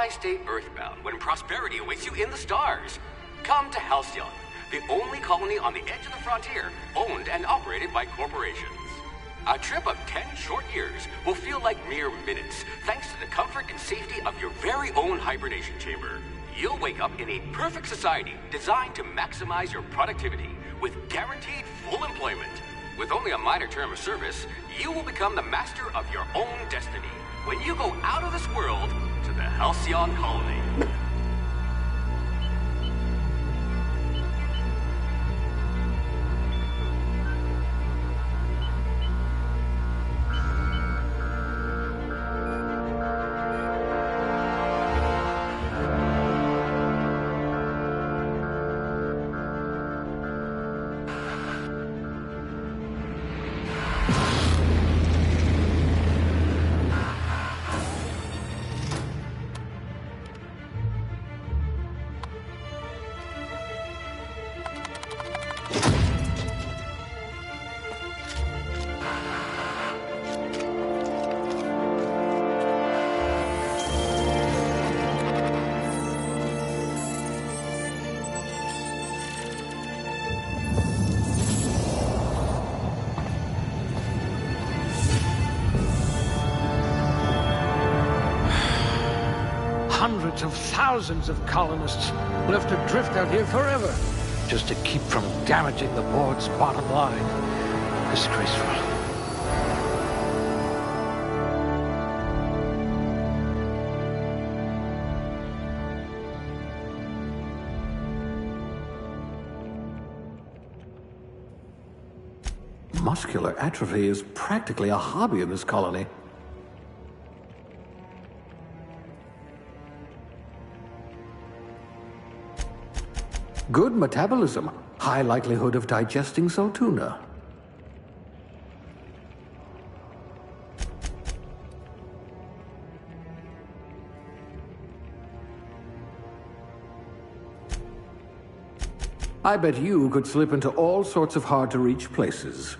Why stay earthbound when prosperity awaits you in the stars? Come to Halcyon, the only colony on the edge of the frontier, owned and operated by corporations. A trip of 10 short years will feel like mere minutes, thanks to the comfort and safety of your very own hibernation chamber. You'll wake up in a perfect society designed to maximize your productivity with guaranteed full employment. With only a minor term of service, you will become the master of your own destiny when you go out of this world to the Halcyon colony. Hundreds of thousands of colonists will have to drift out here forever just to keep from damaging the board's bottom line. Disgraceful. Muscular atrophy is practically a hobby in this colony. Good metabolism, high likelihood of digesting Saltuna. I bet you could slip into all sorts of hard-to-reach places.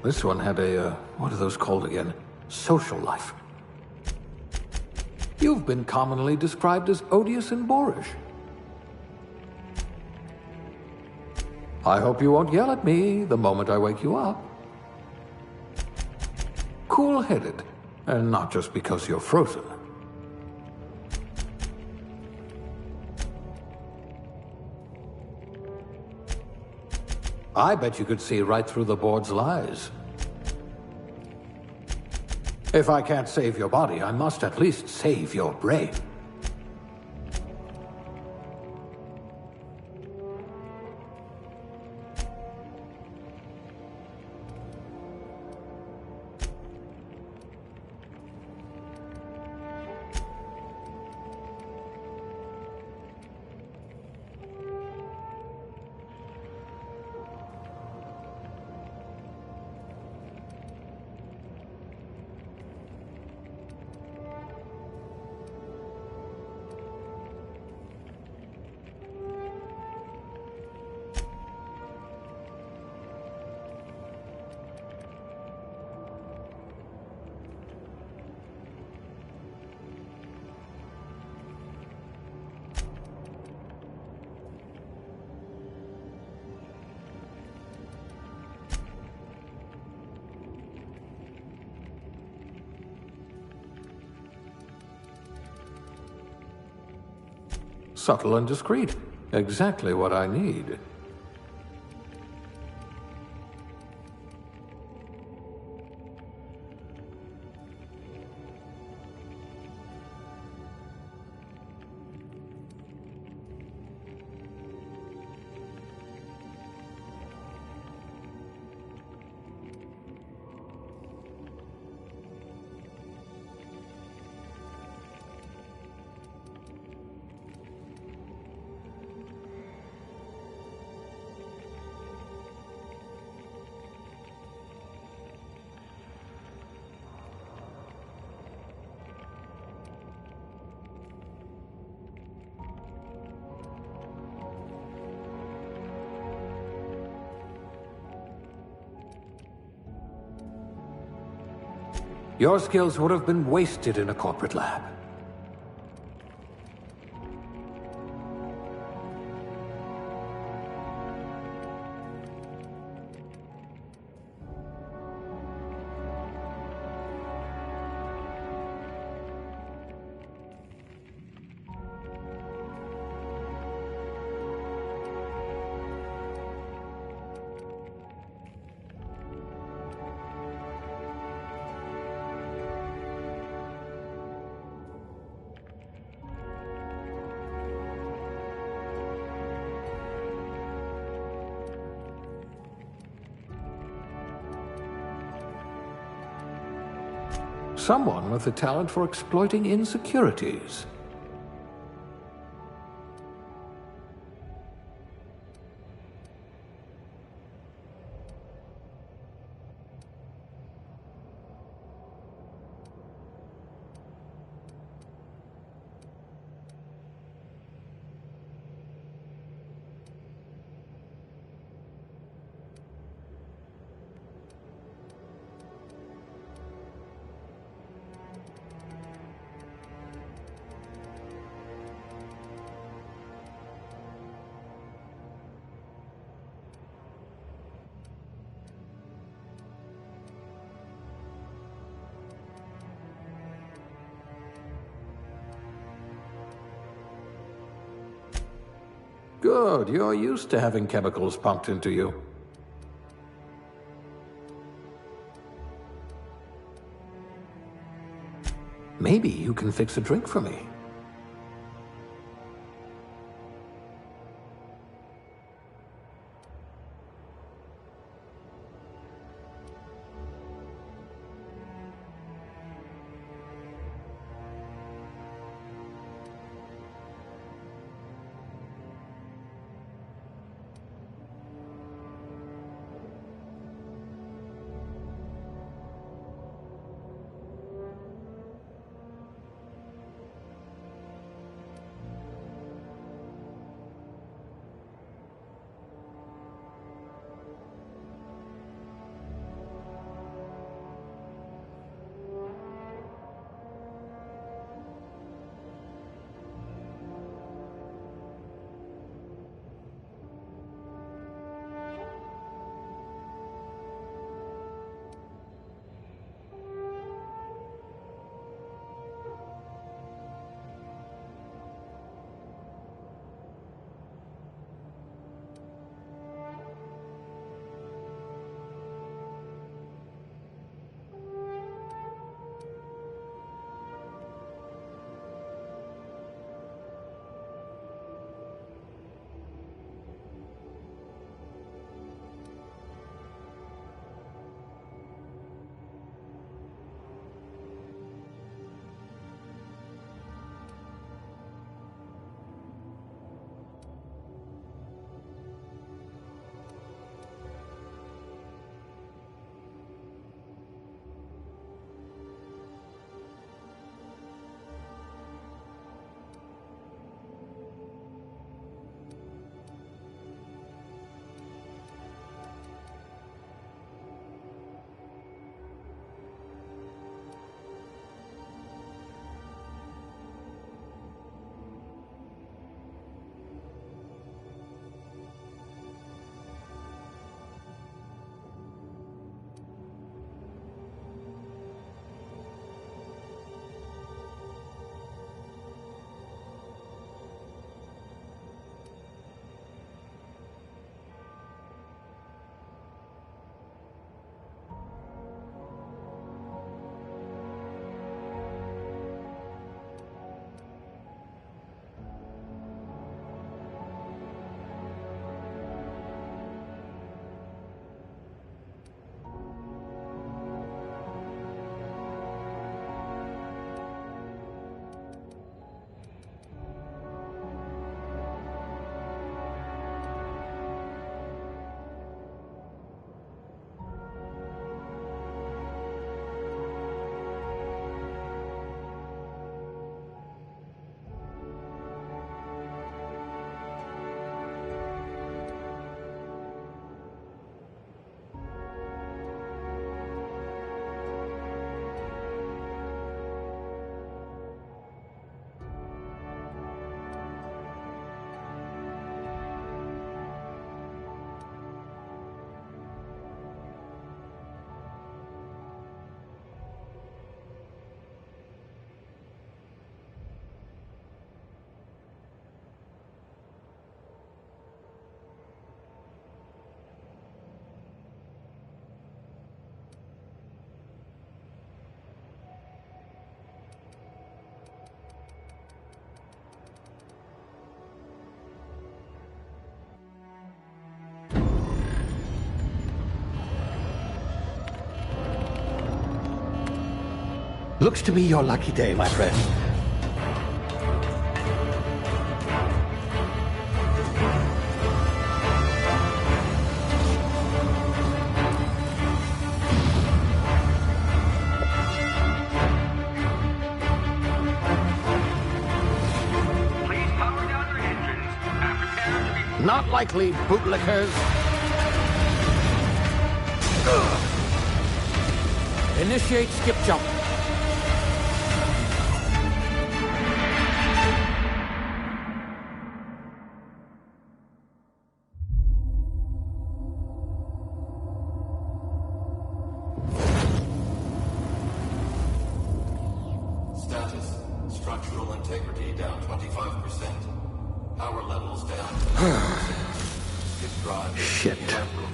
This one had a, what are those called again? Social life. You've been commonly described as odious and boorish. I hope you won't yell at me the moment I wake you up. Cool-headed, and not just because you're frozen. I bet you could see right through the board's lies. If I can't save your body, I must at least save your brain. Subtle and discreet. Exactly what I need. Your skills would have been wasted in a corporate lab. Someone with a talent for exploiting insecurities. Good, you're used to having chemicals pumped into you. Maybe you can fix a drink for me. Looks to be your lucky day, my friend. Please power down your engines and prepare to be... Not likely, bootlickers. Initiate skip jump. Status. Structural integrity down 25%. Power levels down to 90%. Skip drive. Shit. Inoperable.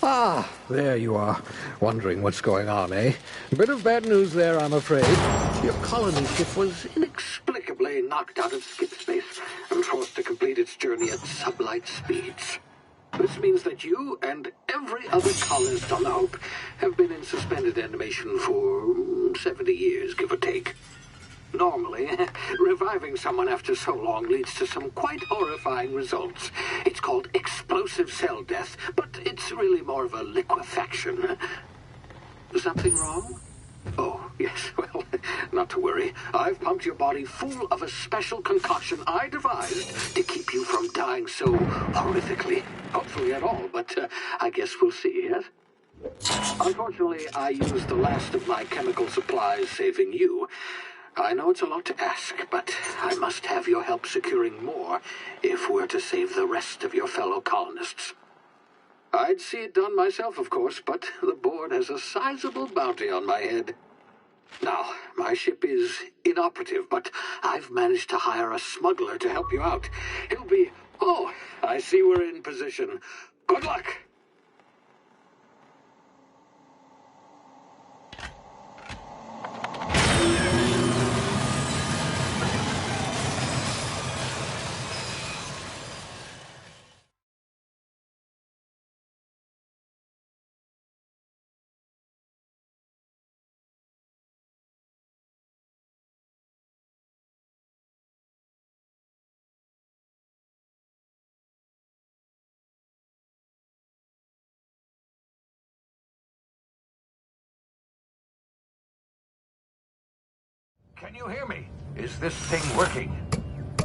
Ah, there you are. Wondering what's going on, eh? Bit of bad news there, I'm afraid. Your colony ship was inexplicably knocked out of skip space and forced to complete its journey at sublight speeds. This means that you and every other colonist on the Hope have been in suspended animation for 70 years, give or take. Normally, reviving someone after so long leads to some quite horrifying results. It's called explosive cell death, but it's really more of a liquefaction. Something wrong? Oh, yes, well, not to worry. I've pumped your body full of a special concoction I devised to keep you from dying so horrifically. Hopefully at all, but I guess we'll see, yes? Unfortunately, I used the last of my chemical supplies saving you. I know it's a lot to ask, but I must have your help securing more if we're to save the rest of your fellow colonists. I'd see it done myself, of course, but the board has a sizable bounty on my head. Now, my ship is inoperative, but I've managed to hire a smuggler to help you out. He'll be... Oh, I see we're in position. Good luck! Can you hear me? Is this thing working?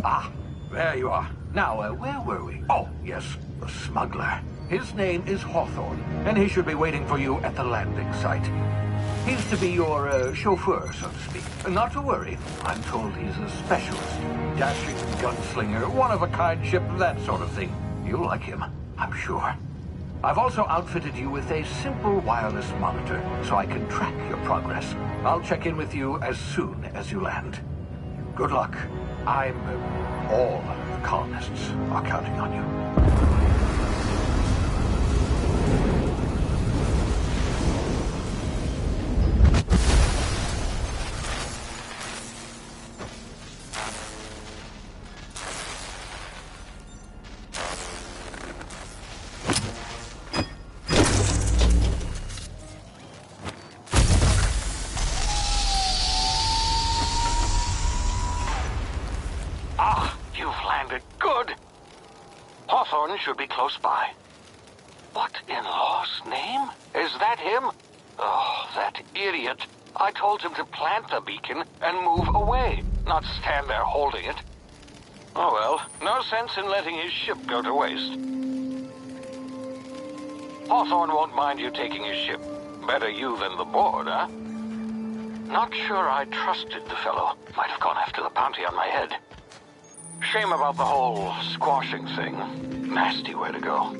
Ah, there you are. Now, where were we? Oh, yes, the smuggler. His name is Hawthorne, and he should be waiting for you at the landing site. He's to be your chauffeur, so to speak. Not to worry. I'm told he's a specialist. Dashing gunslinger, one-of-a-kind ship, that sort of thing. You'll like him, I'm sure. I've also outfitted you with a simple wireless monitor, so I can track your progress. I'll check in with you as soon as you land. Good luck. All the colonists are counting on you. Hawthorne should be close by. What in law's name? Is that him? Oh, that idiot. I told him to plant the beacon and move away, not stand there holding it. Oh well, no sense in letting his ship go to waste. Hawthorne won't mind you taking his ship. Better you than the board, huh? Not sure I trusted the fellow. Might have gone after the bounty on my head. Shame about the whole squashing thing. Nasty way to go.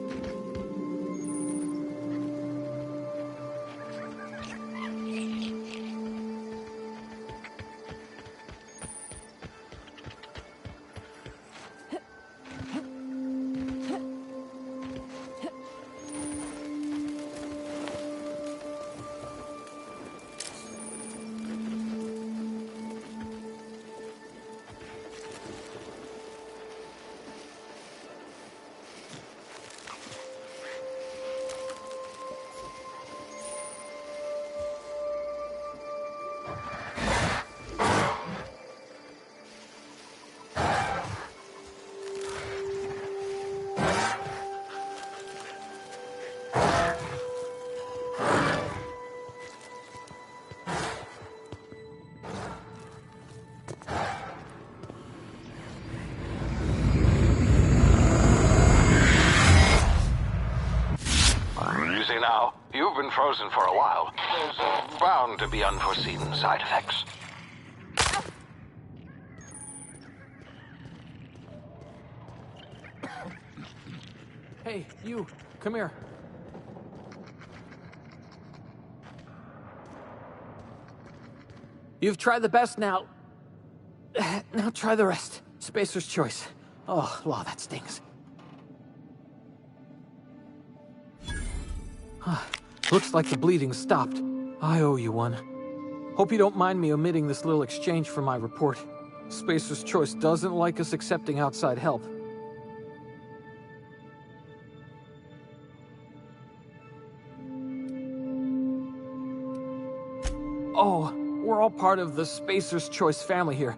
now. You've been frozen for a while. There's bound to be unforeseen side effects. Hey, you, come here. You've tried the best now. Now try the rest. Spacer's choice. Oh, wow, that stings. Looks like the bleeding stopped. I owe you one. Hope you don't mind me omitting this little exchange from my report. Spacer's choice doesn't like us accepting outside help. Oh, we're all part of the Spacer's Choice family here.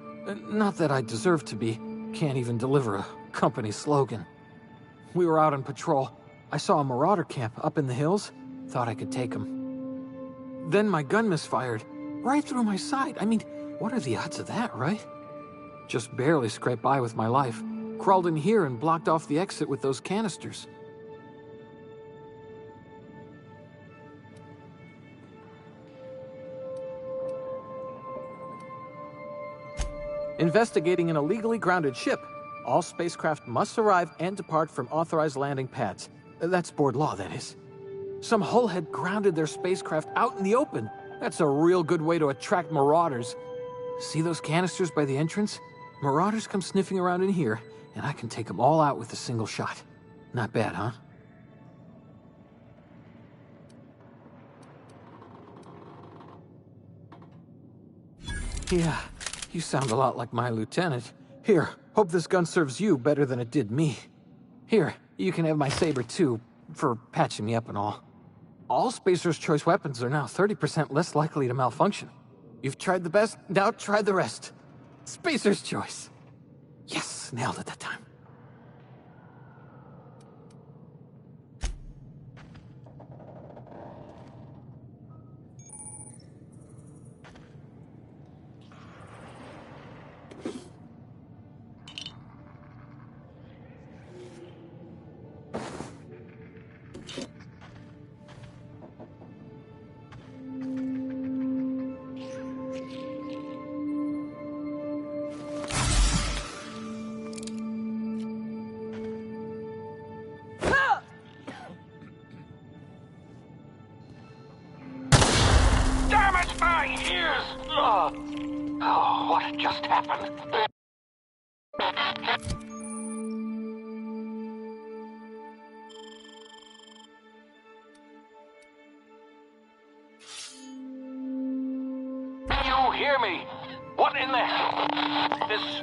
Not that I deserve to be. Can't even deliver a company slogan. We were out on patrol. I saw a marauder camp up in the hills. Thought I could take them. Then my gun misfired. Right through my side. I mean, what are the odds of that, right? Just barely scraped by with my life. Crawled in here and blocked off the exit with those canisters. Investigating an illegally grounded ship. All spacecraft must arrive and depart from authorized landing pads. That's board law, that is. Some hullhead grounded their spacecraft out in the open. That's a real good way to attract marauders. See those canisters by the entrance? Marauders come sniffing around in here, and I can take them all out with a single shot. Not bad, huh? Yeah, you sound a lot like my lieutenant. Here, hope this gun serves you better than it did me. Here, you can have my saber too, for patching me up and all. All Spacer's Choice weapons are now 30% less likely to malfunction. You've tried the best, now try the rest. Spacer's Choice. Yes, nailed it that time. Oh, what just happened? Can you hear me? What in the hell? This...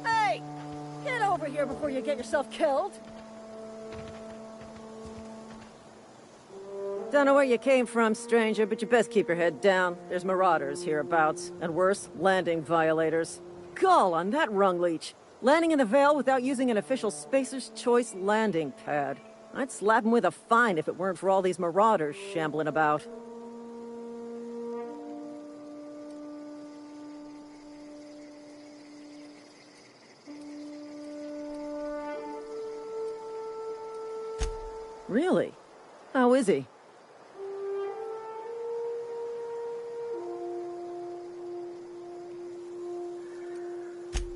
Hey! Get over here before you get yourself killed! Don't know where you came from, stranger, but you best keep your head down. There's marauders hereabouts, and worse, landing violators. Gall on that rung leech! Landing in the Vale without using an official Spacer's Choice landing pad. I'd slap him with a fine if it weren't for all these marauders shambling about. Really? How is he?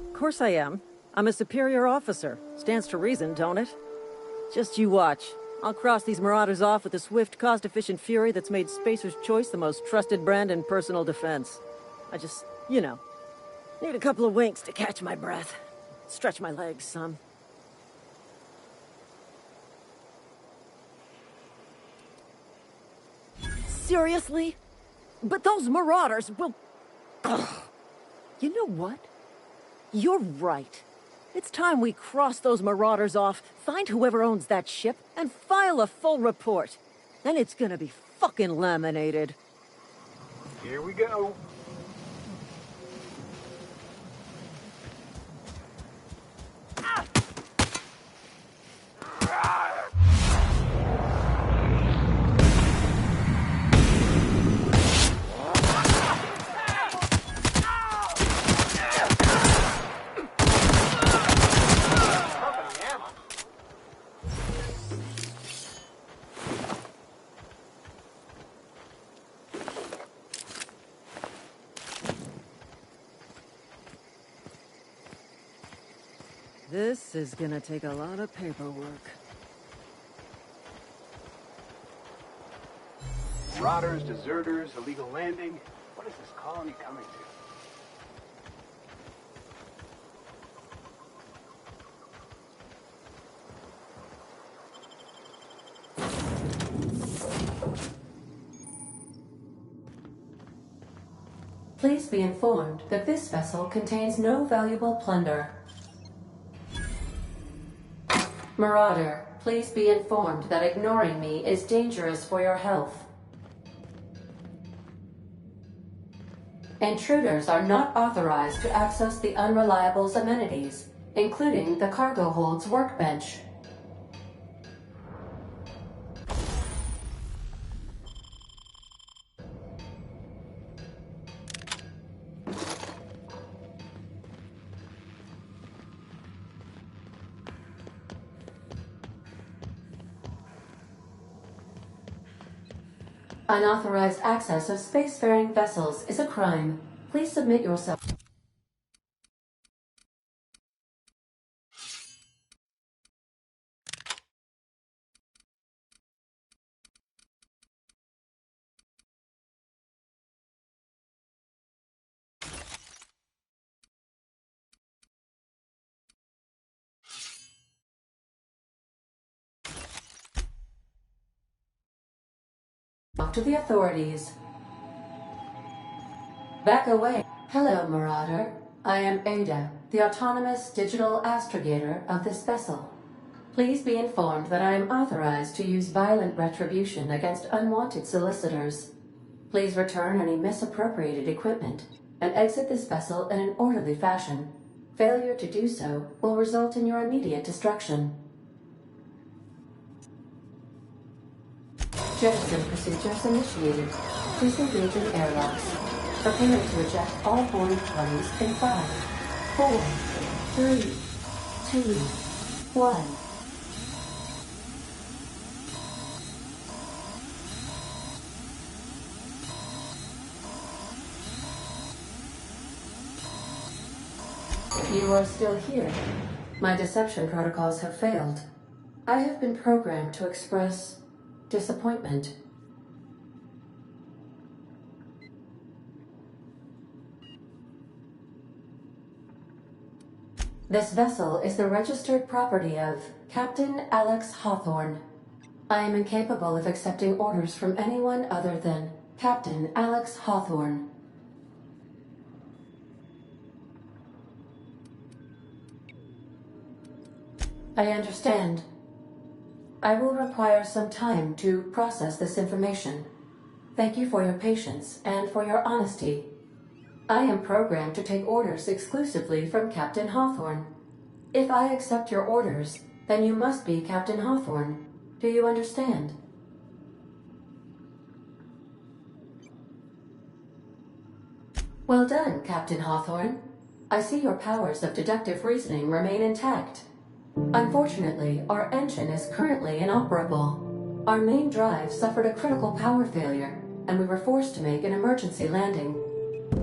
Of course I am. I'm a superior officer. Stands to reason, don't it? Just you watch. I'll cross these marauders off with a swift, cost-efficient fury that's made Spacer's Choice the most trusted brand in personal defense. I just, you know, need a couple of winks to catch my breath. Stretch my legs some. Seriously? But those marauders will... Ugh. You know what? You're right. It's time we cross those marauders off, find whoever owns that ship, and file a full report. Then it's gonna be fucking laminated. Here we go. This is gonna take a lot of paperwork. Marauders, deserters, illegal landing. What is this colony coming to? Please be informed that this vessel contains no valuable plunder. Marauder, please be informed that ignoring me is dangerous for your health. Intruders are not authorized to access the Unreliable's amenities, including the cargo hold's workbench. Unauthorized access of spacefaring vessels is a crime. Please submit yourself to the authorities. Back away. Hello, Marauder. I am Ada, the autonomous digital astrogator of this vessel. Please be informed that I am authorized to use violent retribution against unwanted solicitors. Please return any misappropriated equipment and exit this vessel in an orderly fashion. Failure to do so will result in your immediate destruction. Jettison procedures initiated. Please engage in airlocks. Prepare to eject all boarding parties in 5, 4, 3, 2, 1. You are still here. My deception protocols have failed. I have been programmed to express disappointment. This vessel is the registered property of Captain Alex Hawthorne. I am incapable of accepting orders from anyone other than Captain Alex Hawthorne. I understand. I will require some time to process this information. Thank you for your patience and for your honesty. I am programmed to take orders exclusively from Captain Hawthorne. If I accept your orders, then you must be Captain Hawthorne. Do you understand? Well done, Captain Hawthorne. I see your powers of deductive reasoning remain intact. Unfortunately, our engine is currently inoperable. Our main drive suffered a critical power failure, and we were forced to make an emergency landing.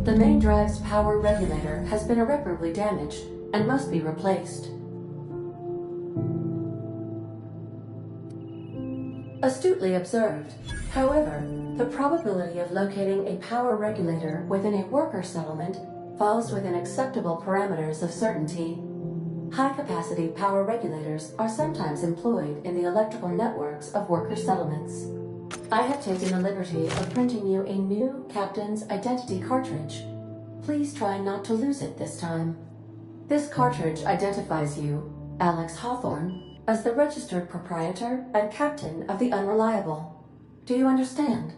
The main drive's power regulator has been irreparably damaged and must be replaced. Astutely observed. However, the probability of locating a power regulator within a worker settlement falls within acceptable parameters of certainty. High-capacity power regulators are sometimes employed in the electrical networks of worker settlements. I have taken the liberty of printing you a new Captain's Identity cartridge. Please try not to lose it this time. This cartridge identifies you, Alex Hawthorne, as the registered proprietor and captain of the Unreliable. Do you understand?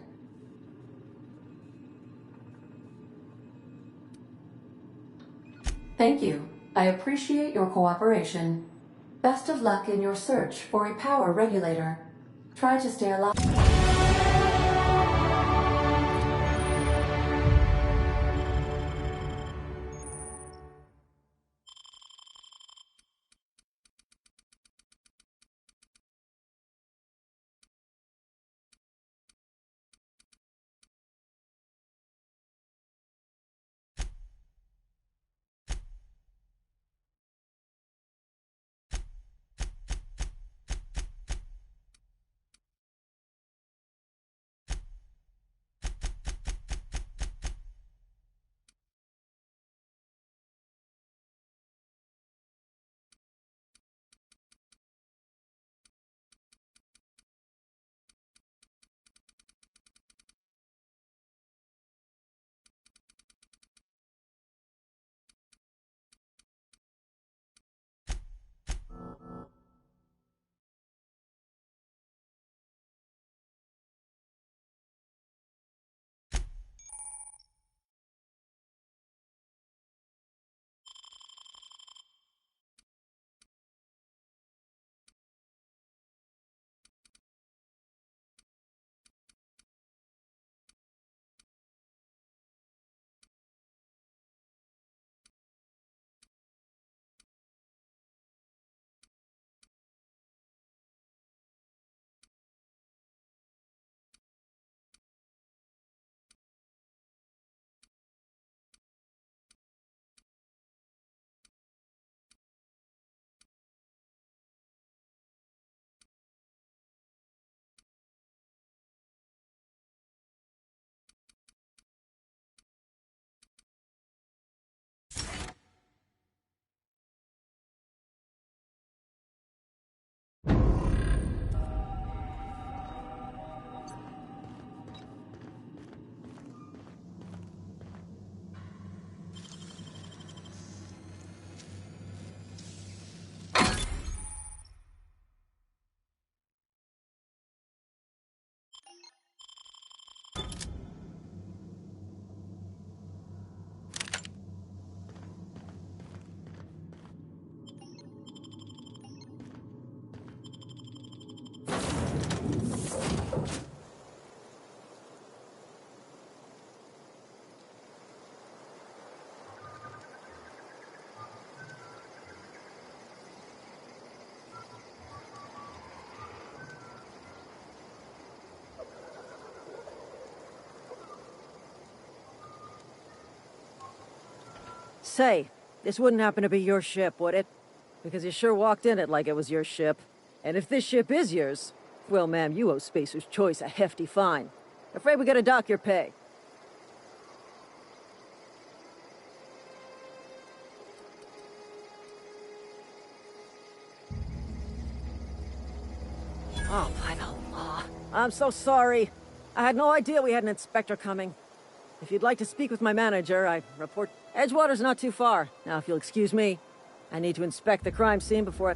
Thank you. I appreciate your cooperation. Best of luck in your search for a power regulator. Try to stay alive. Say, this wouldn't happen to be your ship, would it? Because you sure walked in it like it was your ship. And if this ship is yours, well, ma'am, you owe Spacer's Choice a hefty fine. Afraid we gotta dock your pay. Oh, by the law. I'm so sorry. I had no idea we had an inspector coming. If you'd like to speak with my manager, I'd report... Edgewater's not too far. Now, if you'll excuse me, I need to inspect the crime scene before I...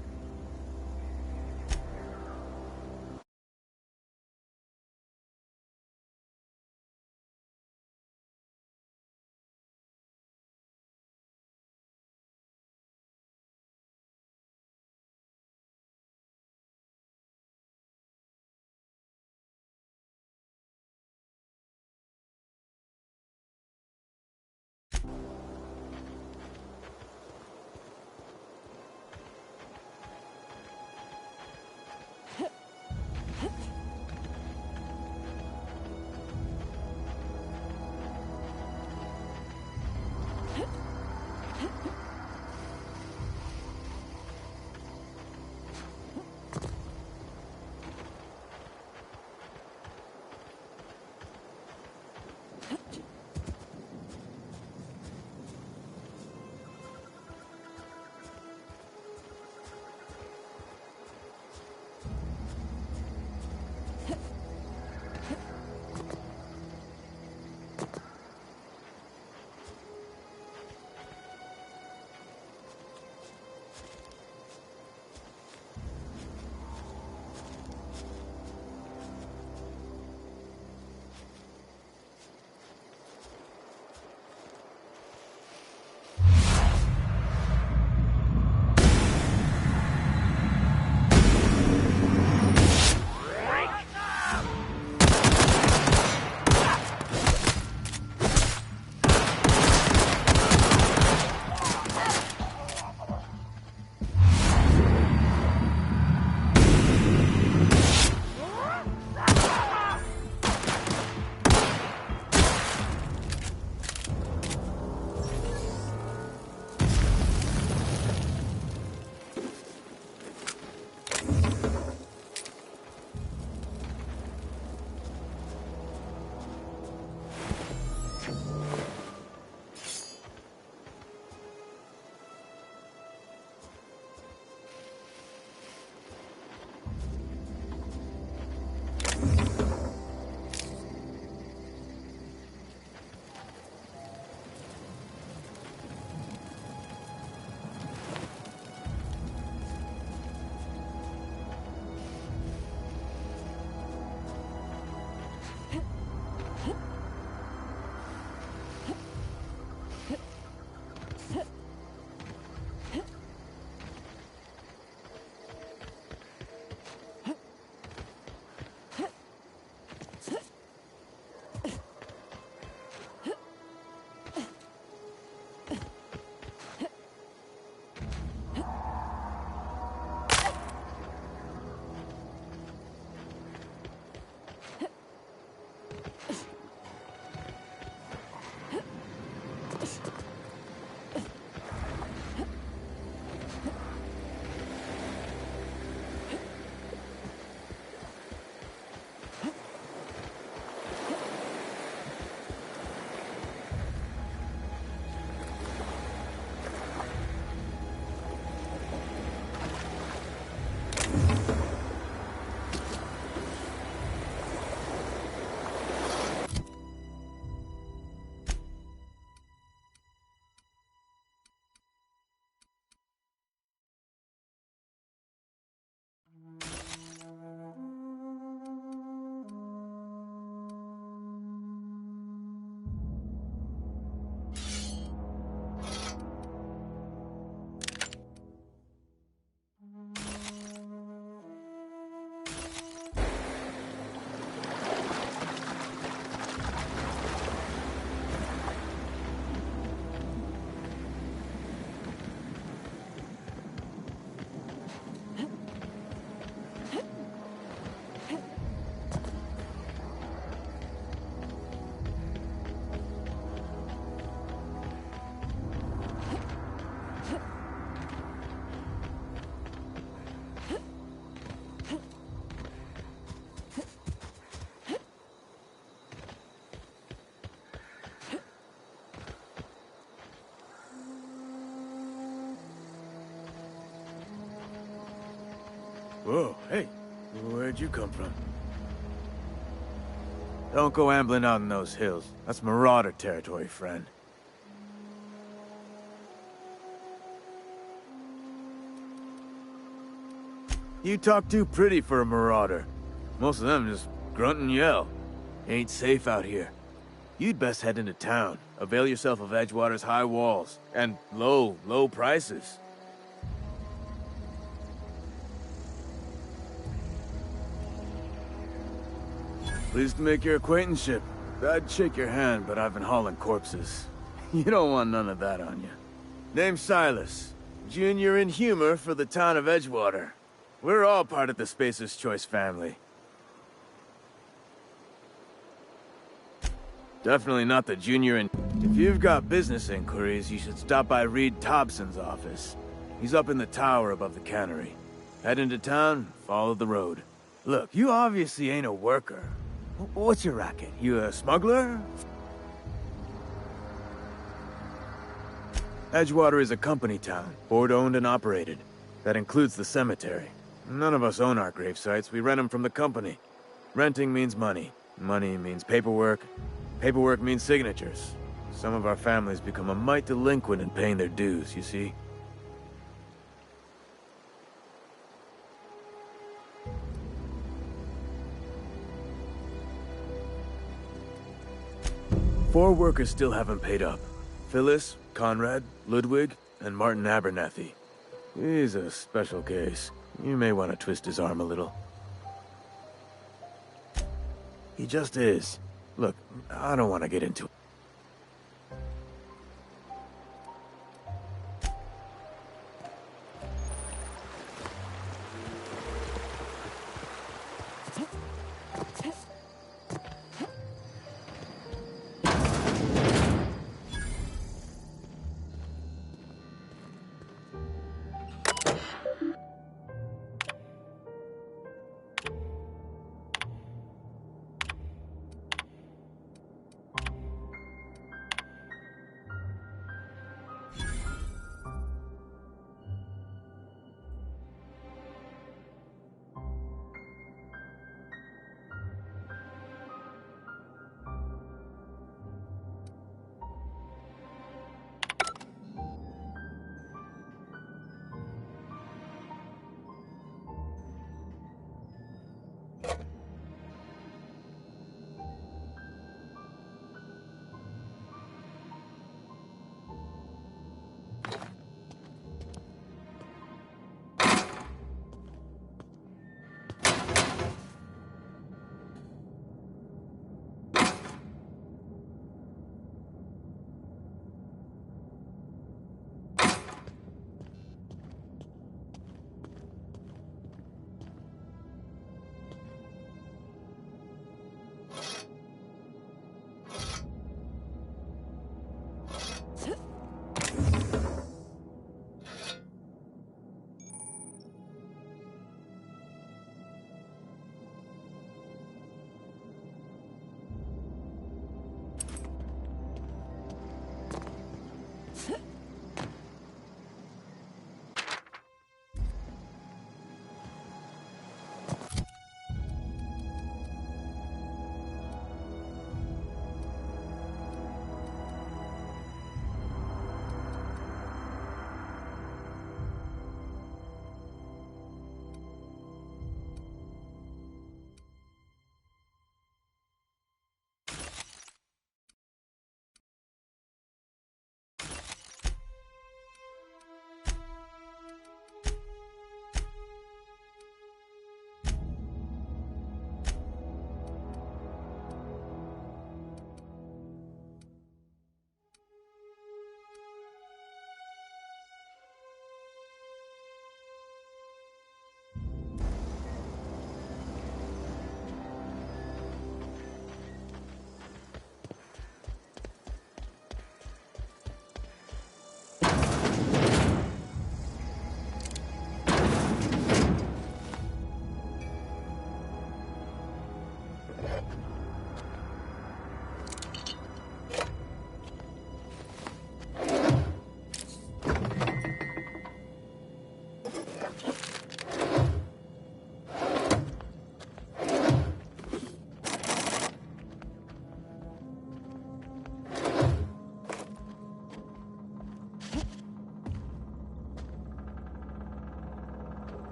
Whoa, hey, where'd you come from? Don't go ambling out in those hills. That's Marauder territory, friend. You talk too pretty for a Marauder. Most of them just grunt and yell. Ain't safe out here. You'd best head into town. Avail yourself of Edgewater's high walls. And low prices. Pleased to make your acquaintanceship. I'd shake your hand, but I've been hauling corpses. You don't want none of that on you. Name's Silas. Junior in humor for the town of Edgewater. We're all part of the Spacer's Choice family. Definitely not the junior in... If you've got business inquiries, you should stop by Reed Thompson's office. He's up in the tower above the cannery. Head into town, follow the road. Look, you obviously ain't a worker. What's your racket? You a smuggler? Edgewater is a company town, board-owned and operated. That includes the cemetery. None of us own our grave sites, we rent them from the company. Renting means money. Money means paperwork. Paperwork means signatures. Some of our families become a mite delinquent in paying their dues, you see? Four workers still haven't paid up. Phyllis, Conrad, Ludwig, and Martin Abernathy. He's a special case. You may want to twist his arm a little. He just is. Look, I don't want to get into it.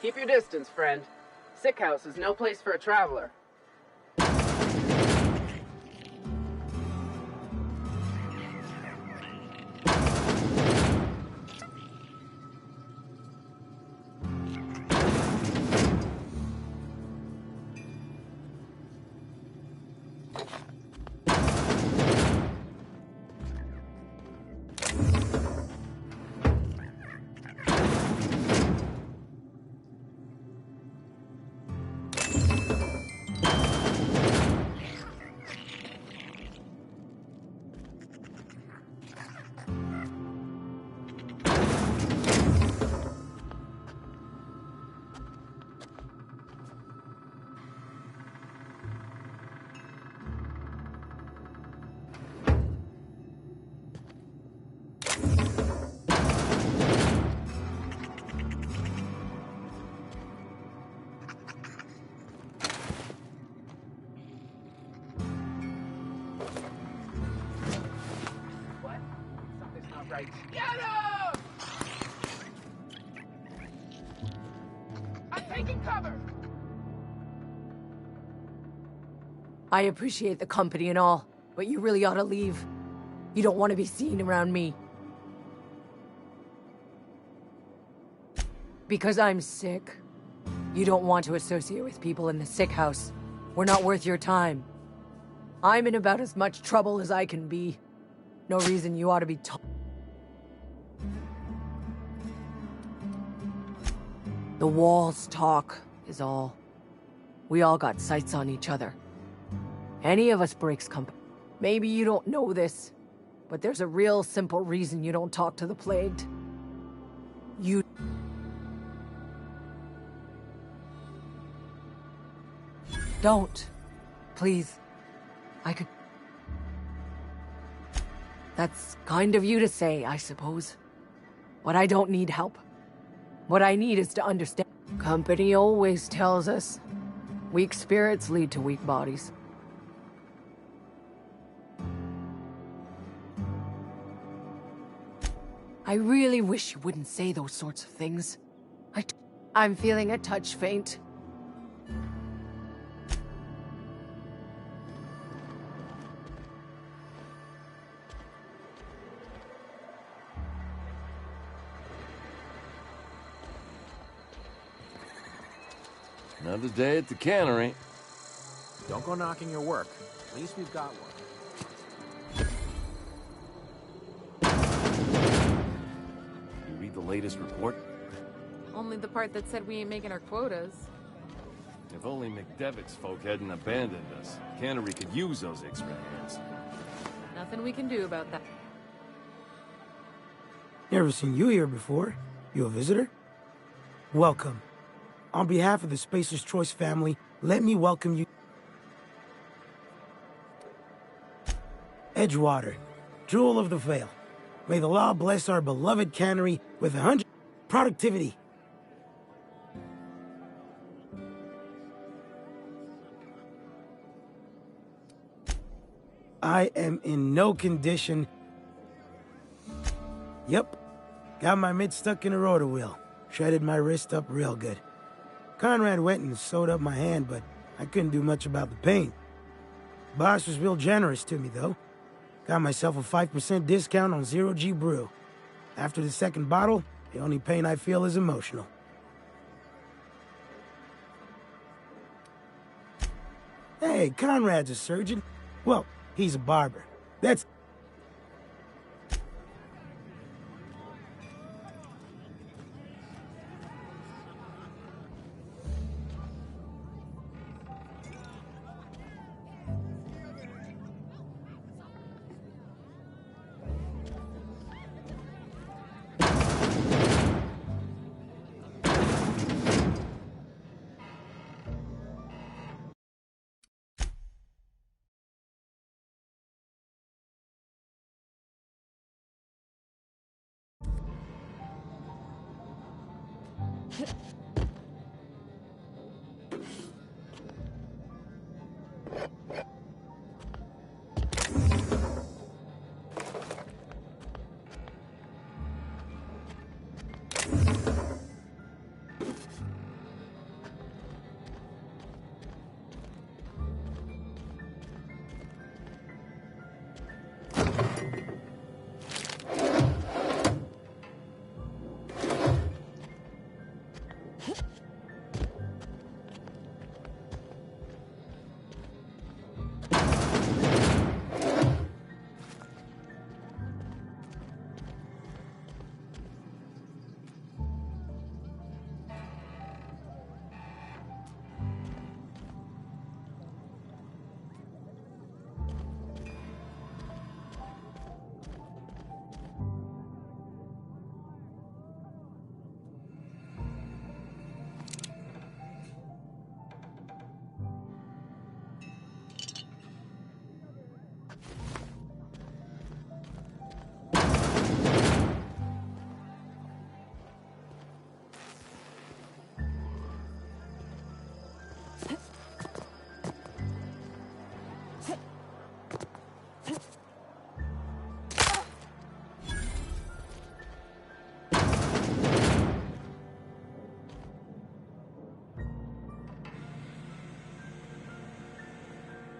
Keep your distance, friend. Sick house is no place for a traveler. Right. Get him! I'm taking cover! I appreciate the company and all, but you really ought to leave. You don't want to be seen around me. Because I'm sick. You don't want to associate with people in the sick house. We're not worth your time. I'm in about as much trouble as I can be. No reason you ought to be The walls talk, is all. We all got sights on each other. Any of us breaks company. Maybe you don't know this, but there's a real simple reason you don't talk to the plagued. You... Don't. Please. I could... That's kind of you to say, I suppose. But I don't need help. What I need is to understand. Company always tells us, weak spirits lead to weak bodies. I really wish you wouldn't say those sorts of things. I'm feeling a touch faint. Another day at the cannery. Don't go knocking your work. At least we've got one. You read the latest report? Only the part that said we ain't making our quotas. If only McDevitt's folk hadn't abandoned us. Cannery could use those extra hands. Nothing we can do about that. Never seen you here before. You a visitor? Welcome. On behalf of the Spacer's Choice family, let me welcome you. Edgewater, jewel of the Vale. May the law bless our beloved cannery with 100 productivity. I am in no condition. Yep. Got my mitt stuck in a rotor wheel. Shredded my wrist up real good. Conrad went and sewed up my hand, but I couldn't do much about the pain. Boss was real generous to me, though. Got myself a 5% discount on Zero G Brew. After the second bottle, the only pain I feel is emotional. Hey, Conrad's a surgeon. Well, he's a barber. That's...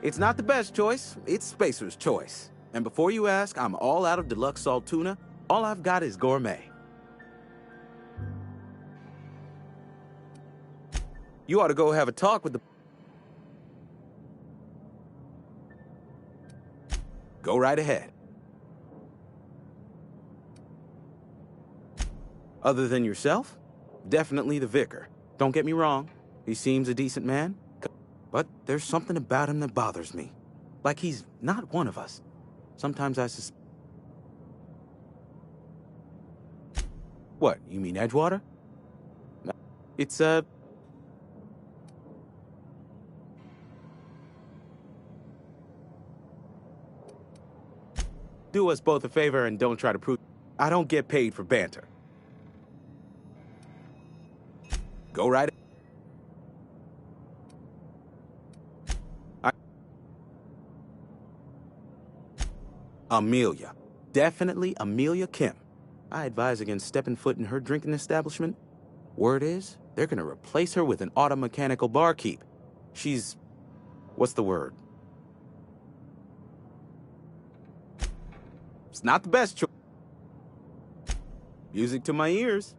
It's not the best choice, it's Spacer's choice. And before you ask, I'm all out of deluxe salt tuna. All I've got is gourmet. You ought to go have a talk with the... Go right ahead. Other than yourself? Definitely the vicar. Don't get me wrong, he seems a decent man. But there's something about him that bothers me. Like he's not one of us. Sometimes I What, you mean Edgewater? It's, Do us both a favor and don't try to prove... I don't get paid for banter. Go right... Amelia. Definitely Amelia Kim. I advise against stepping foot in her drinking establishment. Word is, they're gonna replace her with an auto-mechanical barkeep. She's... what's the word? It's not the best choice. Music to my ears.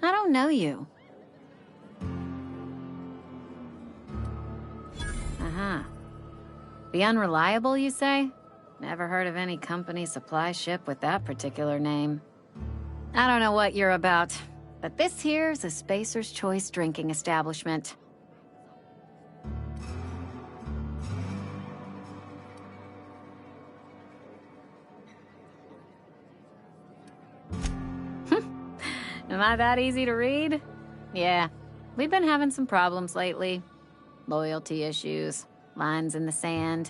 I don't know you. Uh-huh. The Unreliable, you say? Never heard of any company supply ship with that particular name. I don't know what you're about, but this here's a Spacer's Choice drinking establishment. Am I that easy to read? Yeah, we've been having some problems lately. Loyalty issues, lines in the sand.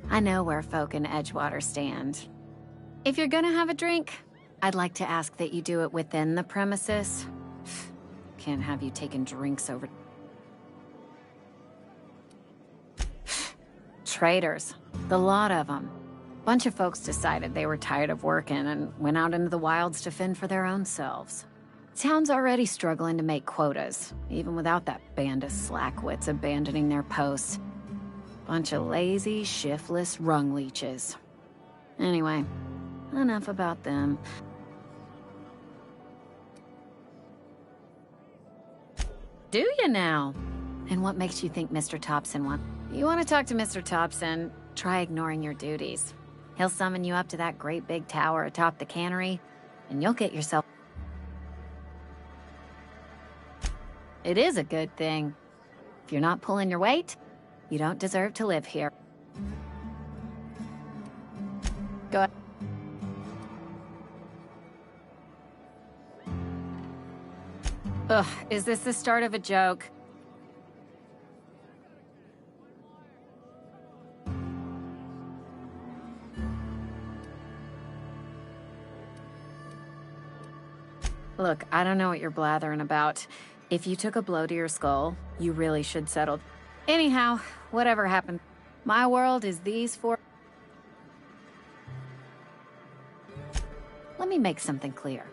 I know where folk in Edgewater stand. If you're gonna have a drink, I'd like to ask that you do it within the premises. Can't have you taking drinks over... Traitors. The lot of them. Bunch of folks decided they were tired of working and went out into the wilds to fend for their own selves. Town's already struggling to make quotas, even without that band of slackwits abandoning their posts. Bunch of lazy, shiftless rung leeches. Anyway, enough about them. Do you now? And what makes you think Mr. Thompson wants... You want to talk to Mr. Thompson, try ignoring your duties. He'll summon you up to that great big tower atop the cannery, and you'll get yourself... It is a good thing. If you're not pulling your weight, you don't deserve to live here. Go ahead. Ugh, is this the start of a joke? Look, I don't know what you're blathering about. If you took a blow to your skull, you really should settle. Anyhow, whatever happened, my world is these four... Let me make something clear.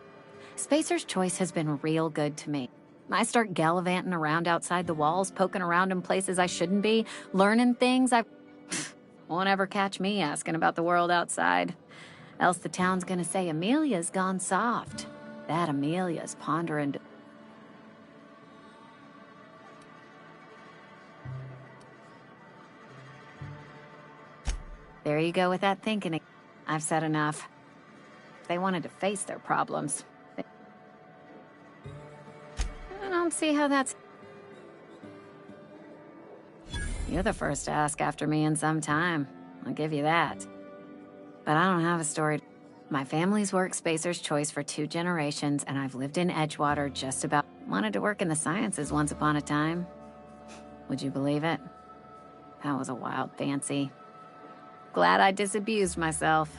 Spacer's Choice has been real good to me. I start gallivanting around outside the walls, poking around in places I shouldn't be, learning things I won't ever catch me asking about the world outside. Else the town's gonna say Amelia's gone soft. That Amelia's pondering. There you go with that thinking. I've said enough. If they wanted to face their problems, I don't see how that's... You're the first to ask after me in some time. I'll give you that. But I don't have a story. My family's worked Spacer's Choice for 2 generations, and I've lived in Edgewater just about... Wanted to work in the sciences once upon a time. Would you believe it? That was a wild fancy. Glad I disabused myself.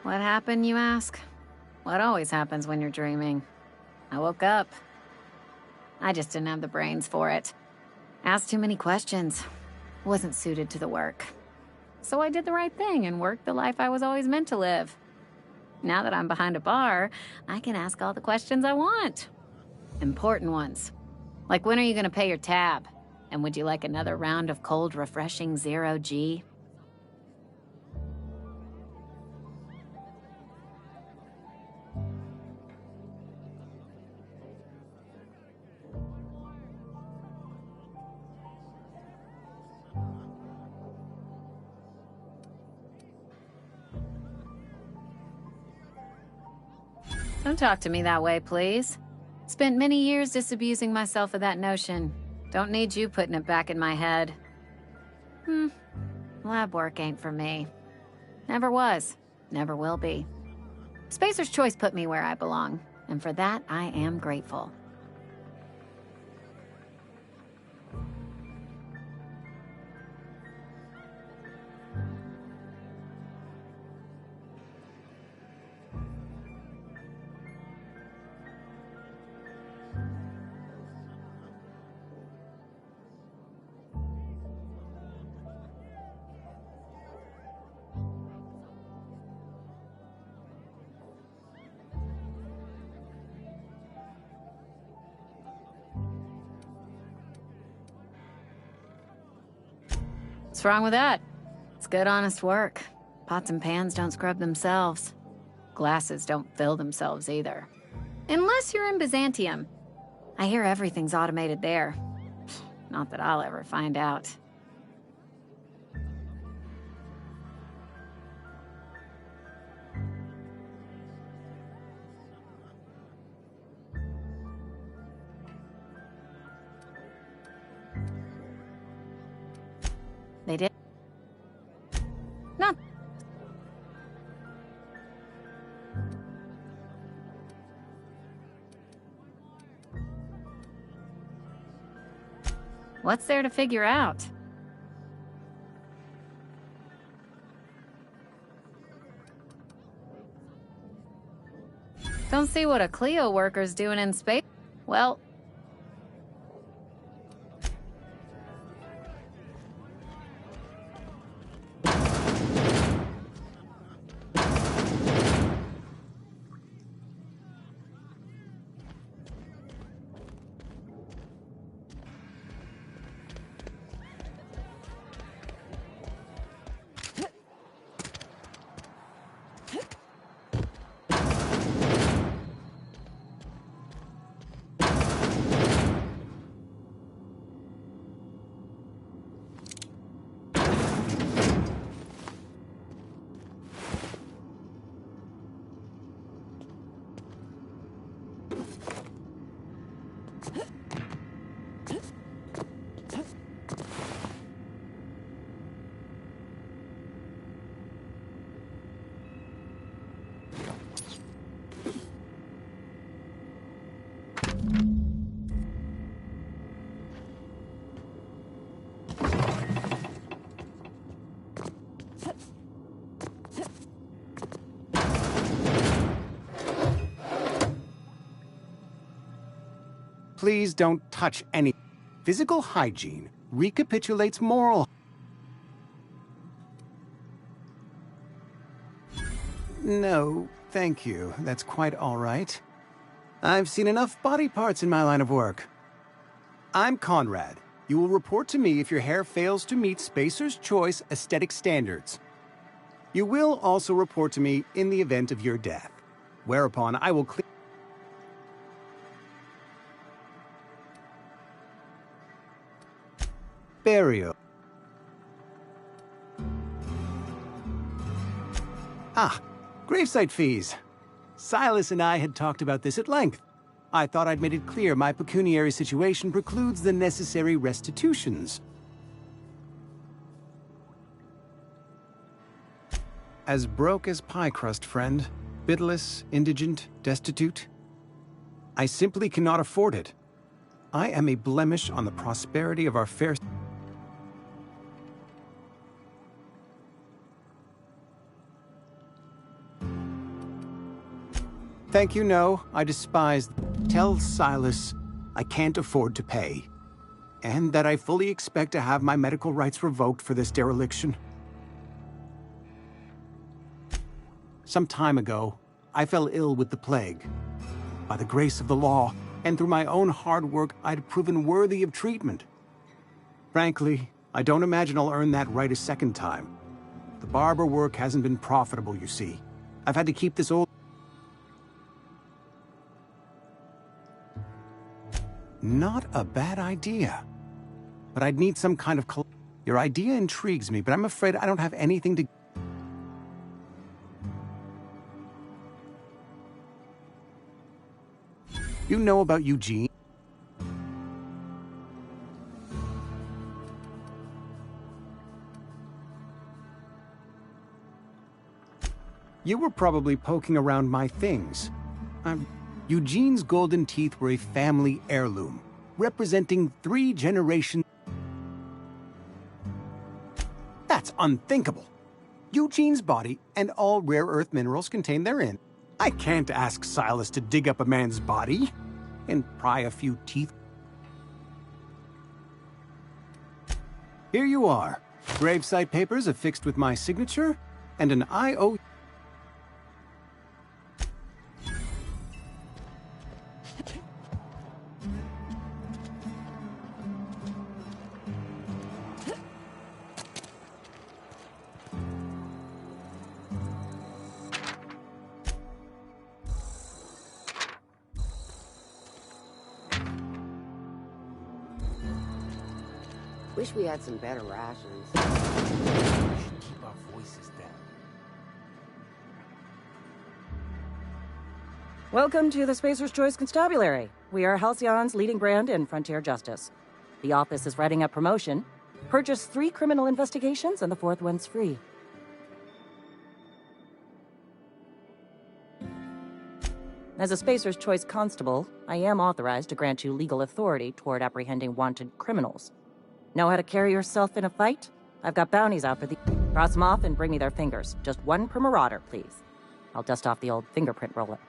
What happened, you ask? What always happens when you're dreaming. I woke up. I just didn't have the brains for it. Asked too many questions. Wasn't suited to the work. So I did the right thing and worked the life I was always meant to live. Now that I'm behind a bar, I can ask all the questions I want. Important ones. Like, when are you gonna pay your tab? And would you like another round of cold, refreshing 0G? Don't talk to me that way, please. Spent many years disabusing myself of that notion. Don't need you putting it back in my head. Lab work ain't for me. Never was. Never will be. Spacer's Choice put me where I belong, and for that, I am grateful. What's wrong with that? It's good, honest work. Pots and pans don't scrub themselves. Glasses don't fill themselves either. Unless you're in Byzantium. I hear everything's automated there. Not that I'll ever find out. They did. No. What's there to figure out? Don't see what a Cleo worker's doing in space. Well... Please don't touch any. Physical hygiene recapitulates moral. No, thank you. That's quite all right. I've seen enough body parts in my line of work. I'm Conrad. You will report to me if your hair fails to meet Spacer's Choice aesthetic standards. You will also report to me in the event of your death, whereupon I will clear... Burial. Gravesite fees. Silas and I had talked about this at length. I thought I'd made it clear my pecuniary situation precludes the necessary restitutions. As broke as pie crust, friend. Bitless, indigent, destitute. I simply cannot afford it. I am a blemish on the prosperity of our fair... Thank you, no. I despise... Tell Silas I can't afford to pay. And that I fully expect to have my medical rights revoked for this dereliction. Some time ago, I fell ill with the plague. By the grace of the law, and through my own hard work, I'd proven worthy of treatment. Frankly, I don't imagine I'll earn that right a second time. The barber work hasn't been profitable, you see. I've had to keep this old... Not a bad idea. But I'd need some kind of... Your idea intrigues me, but I'm afraid I don't have anything to... You know about Eugene? You were probably poking around my things. Eugene's golden teeth were a family heirloom, representing 3 generations. That's unthinkable. Eugene's body and all rare earth minerals contained therein. I can't ask Silas to dig up a man's body and pry a few teeth. Here you are. Gravesite papers affixed with my signature and an IOU. Wish we had some better rations. Keep our voices down. Welcome to the Spacer's Choice Constabulary. We are Halcyon's leading brand in frontier justice. The office is writing a promotion. Purchase 3 criminal investigations and the 4th one's free. As a Spacer's Choice constable, I am authorized to grant you legal authority toward apprehending wanted criminals. Know how to carry yourself in a fight? I've got bounties out for the... Cross them off and bring me their fingers. Just 1 per marauder, please. I'll dust off the old fingerprint roller.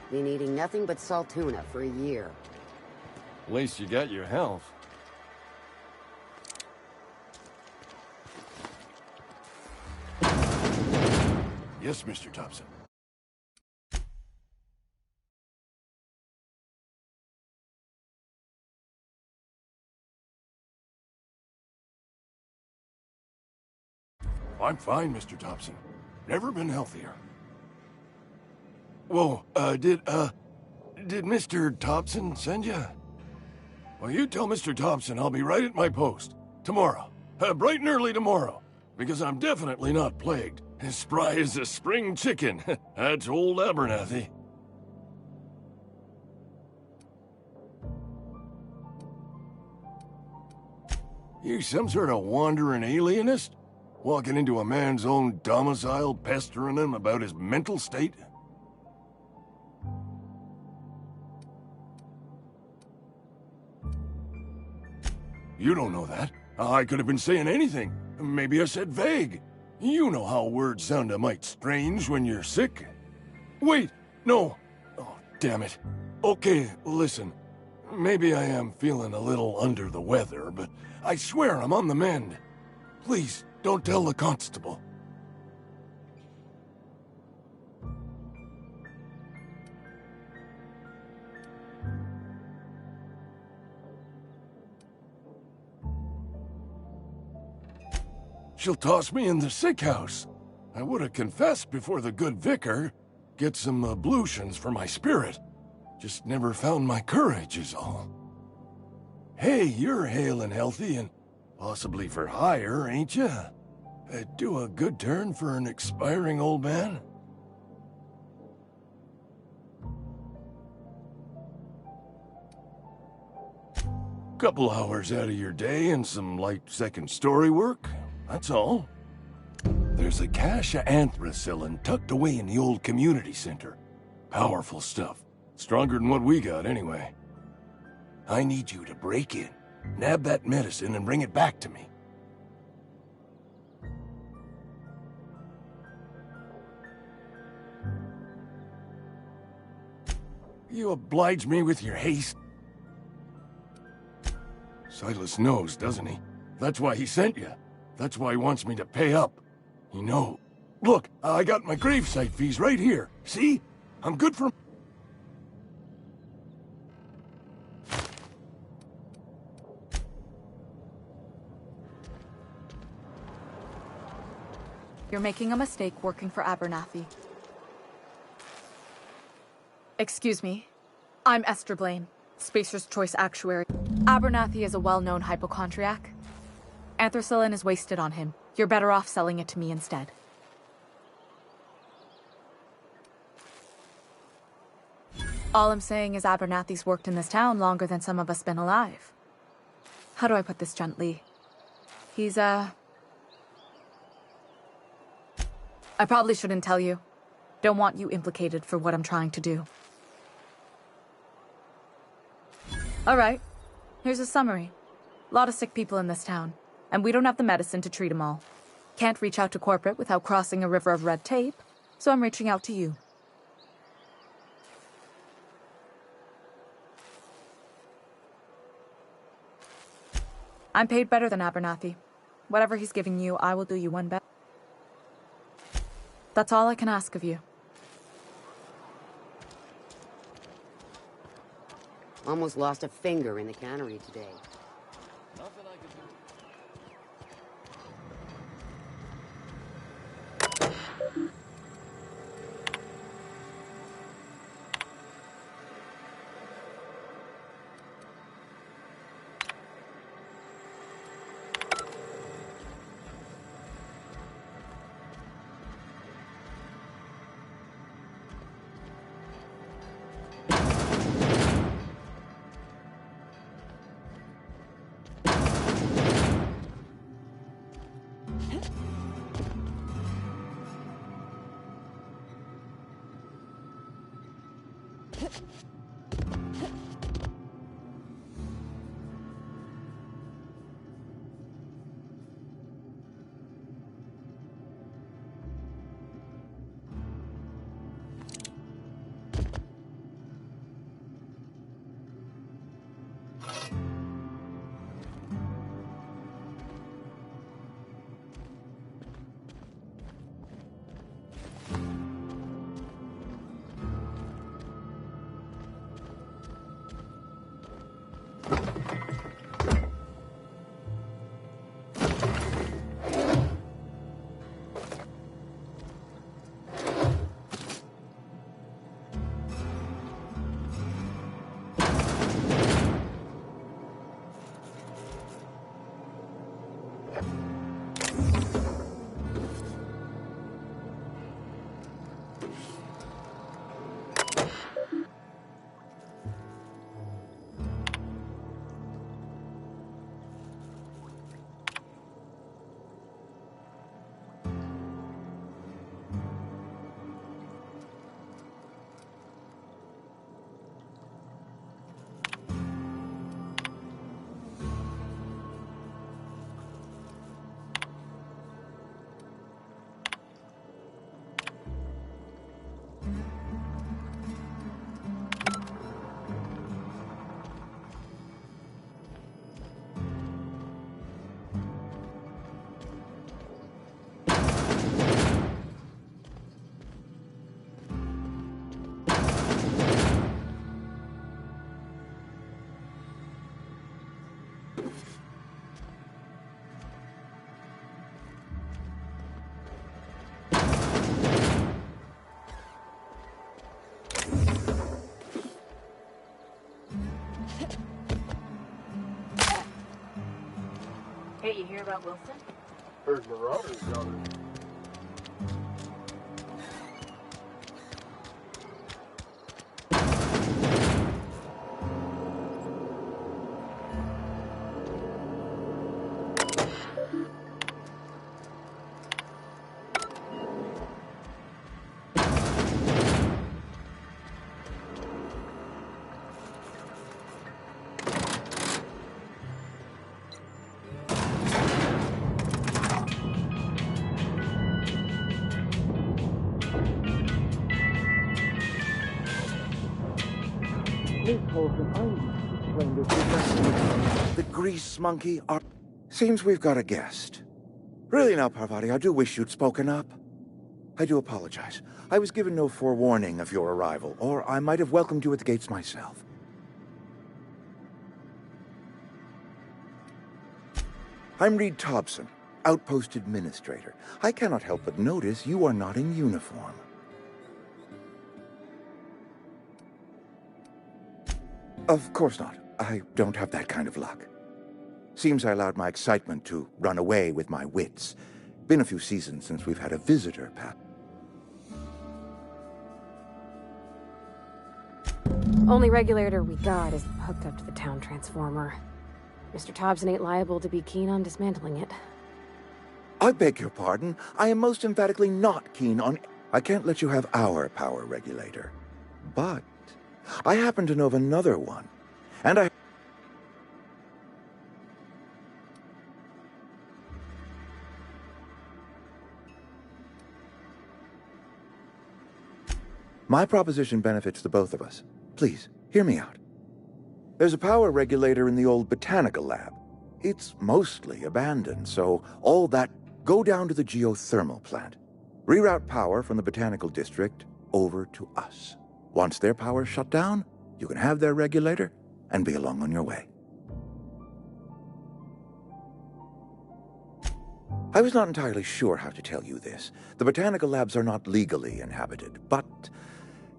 Been eating nothing but salt tuna for a year. At least you got your health. Yes, Mr. Thompson. I'm fine, Mr. Thompson. Never been healthier. Whoa, did Mr. Thompson send you? Well, you tell Mr. Thompson I'll be right at my post. Tomorrow. Bright and early tomorrow. Because I'm definitely not plagued. As spry as a spring chicken. That's old Abernathy. You some sort of wandering alienist? Walking into a man's own domicile, pestering him about his mental state? You don't know that. I could have been saying anything. Maybe I said vague. You know how words sound a mite strange when you're sick. Wait, no. Oh, damn it. Okay, listen. Maybe I am feeling a little under the weather, but I swear I'm on the mend. Please, don't tell the constable. She'll toss me in the sick house. I would have confessed before the good vicar. Get some ablutions for my spirit. Just never found my courage is all. Hey, you're hale and healthy and possibly for hire, ain't you? Do a good turn for an expiring old man? Couple hours out of your day and some light second-story work, that's all. There's a cache of anthracillin tucked away in the old community center. Powerful stuff. Stronger than what we got, anyway. I need you to break in, nab that medicine, and bring it back to me. You oblige me with your haste. Silas knows, doesn't he? That's why he sent you. That's why he wants me to pay up. You know. Look, I got my gravesite fees right here. See? I'm good for... You're making a mistake working for Abernathy. Excuse me. I'm Esther Blaine, Spacer's Choice Actuary. Abernathy is a well-known hypochondriac. Anthracillin is wasted on him. You're better off selling it to me instead. All I'm saying is Abernathy's worked in this town longer than some of us been alive. How do I put this gently? He's, I probably shouldn't tell you. Don't want you implicated for what I'm trying to do. Alright, here's a summary. Lot of sick people in this town, and we don't have the medicine to treat them all. Can't reach out to corporate without crossing a river of red tape, so I'm reaching out to you. I'm paid better than Abernathy. Whatever he's giving you, I will do you one better. That's all I can ask of you. Almost lost a finger in the cannery today. Hey, you hear about Wilson? Heard Marauders got it. The grease monkey are... Seems we've got a guest. Really now, Parvati, I do wish you'd spoken up. I do apologize. I was given no forewarning of your arrival, or I might have welcomed you at the gates myself. I'm Reed Thompson, Outpost Administrator. I cannot help but notice you are not in uniform. Of course not. I don't have that kind of luck. Seems I allowed my excitement to run away with my wits. Been a few seasons since we've had a visitor, Pat. Only regulator we got is hooked up to the town transformer. Mr. Thompson ain't liable to be keen on dismantling it. I beg your pardon. I am most emphatically not keen on... I can't let you have our power regulator. But I happen to know of another one. And I... My proposition benefits the both of us. Please, hear me out. There's a power regulator in the old botanical lab. It's mostly abandoned, so all that... Go down to the geothermal plant. Reroute power from the botanical district over to us. Once their power's shut down, you can have their regulator and be along on your way. I was not entirely sure how to tell you this. The botanical labs are not legally inhabited, but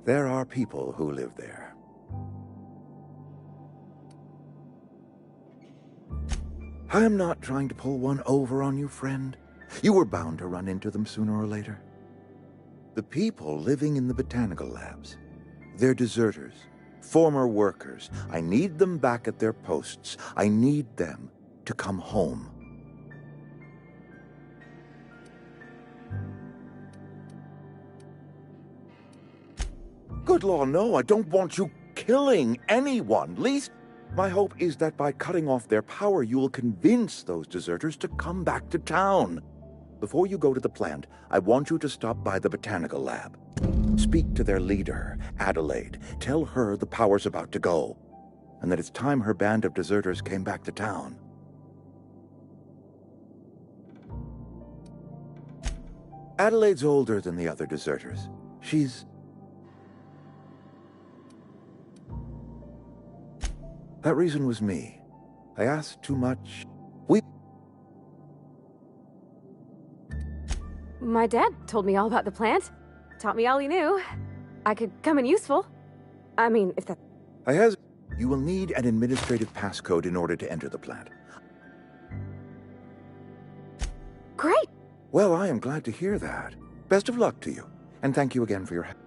there are people who live there. I am not trying to pull one over on you, friend. You were bound to run into them sooner or later. The people living in the botanical labs, they're deserters, former workers. I need them back at their posts. I need them to come home. Good law, no, I don't want you killing anyone. Least, my hope is that by cutting off their power, you will convince those deserters to come back to town. Before you go to the plant, I want you to stop by the botanical lab. Speak to their leader, Adelaide. Tell her the power's about to go, and that it's time her band of deserters came back to town. Adelaide's older than the other deserters. She's... That reason was me. I asked too much. My dad told me all about the plant. Taught me all he knew. I could come in useful. I mean, if that... You will need an administrative passcode in order to enter the plant. Great! Well, I am glad to hear that. Best of luck to you, and thank you again for your help.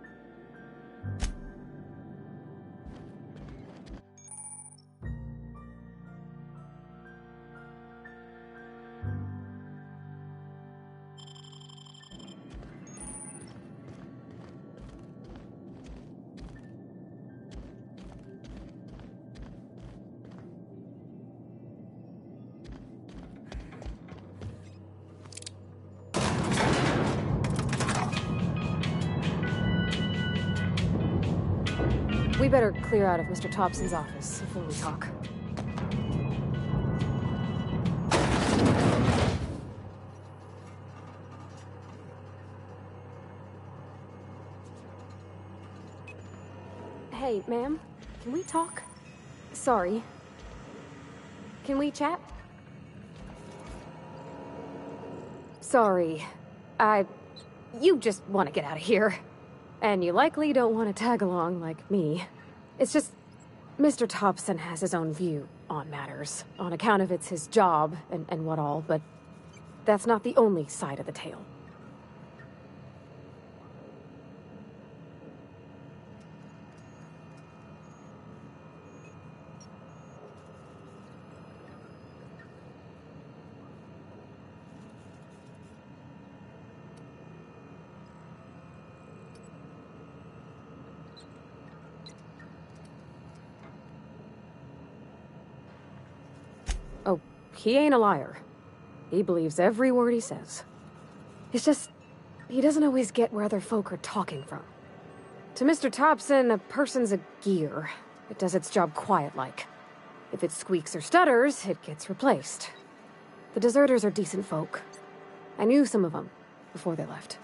We better clear out of Mr. Thompson's office before we talk. Hey, ma'am, can we talk? Sorry. Can we chat? Sorry. You just want to get out of here. And you likely don't want to tag along like me. It's just, Mr. Thompson has his own view on matters, on account of it's his job and what all, but that's not the only side of the tale. Oh, he ain't a liar. He believes every word he says. It's just, he doesn't always get where other folk are talking from. To Mr. Thompson, a person's a gear. It does its job quiet-like. If it squeaks or stutters, it gets replaced. The deserters are decent folk. I knew some of them before they left.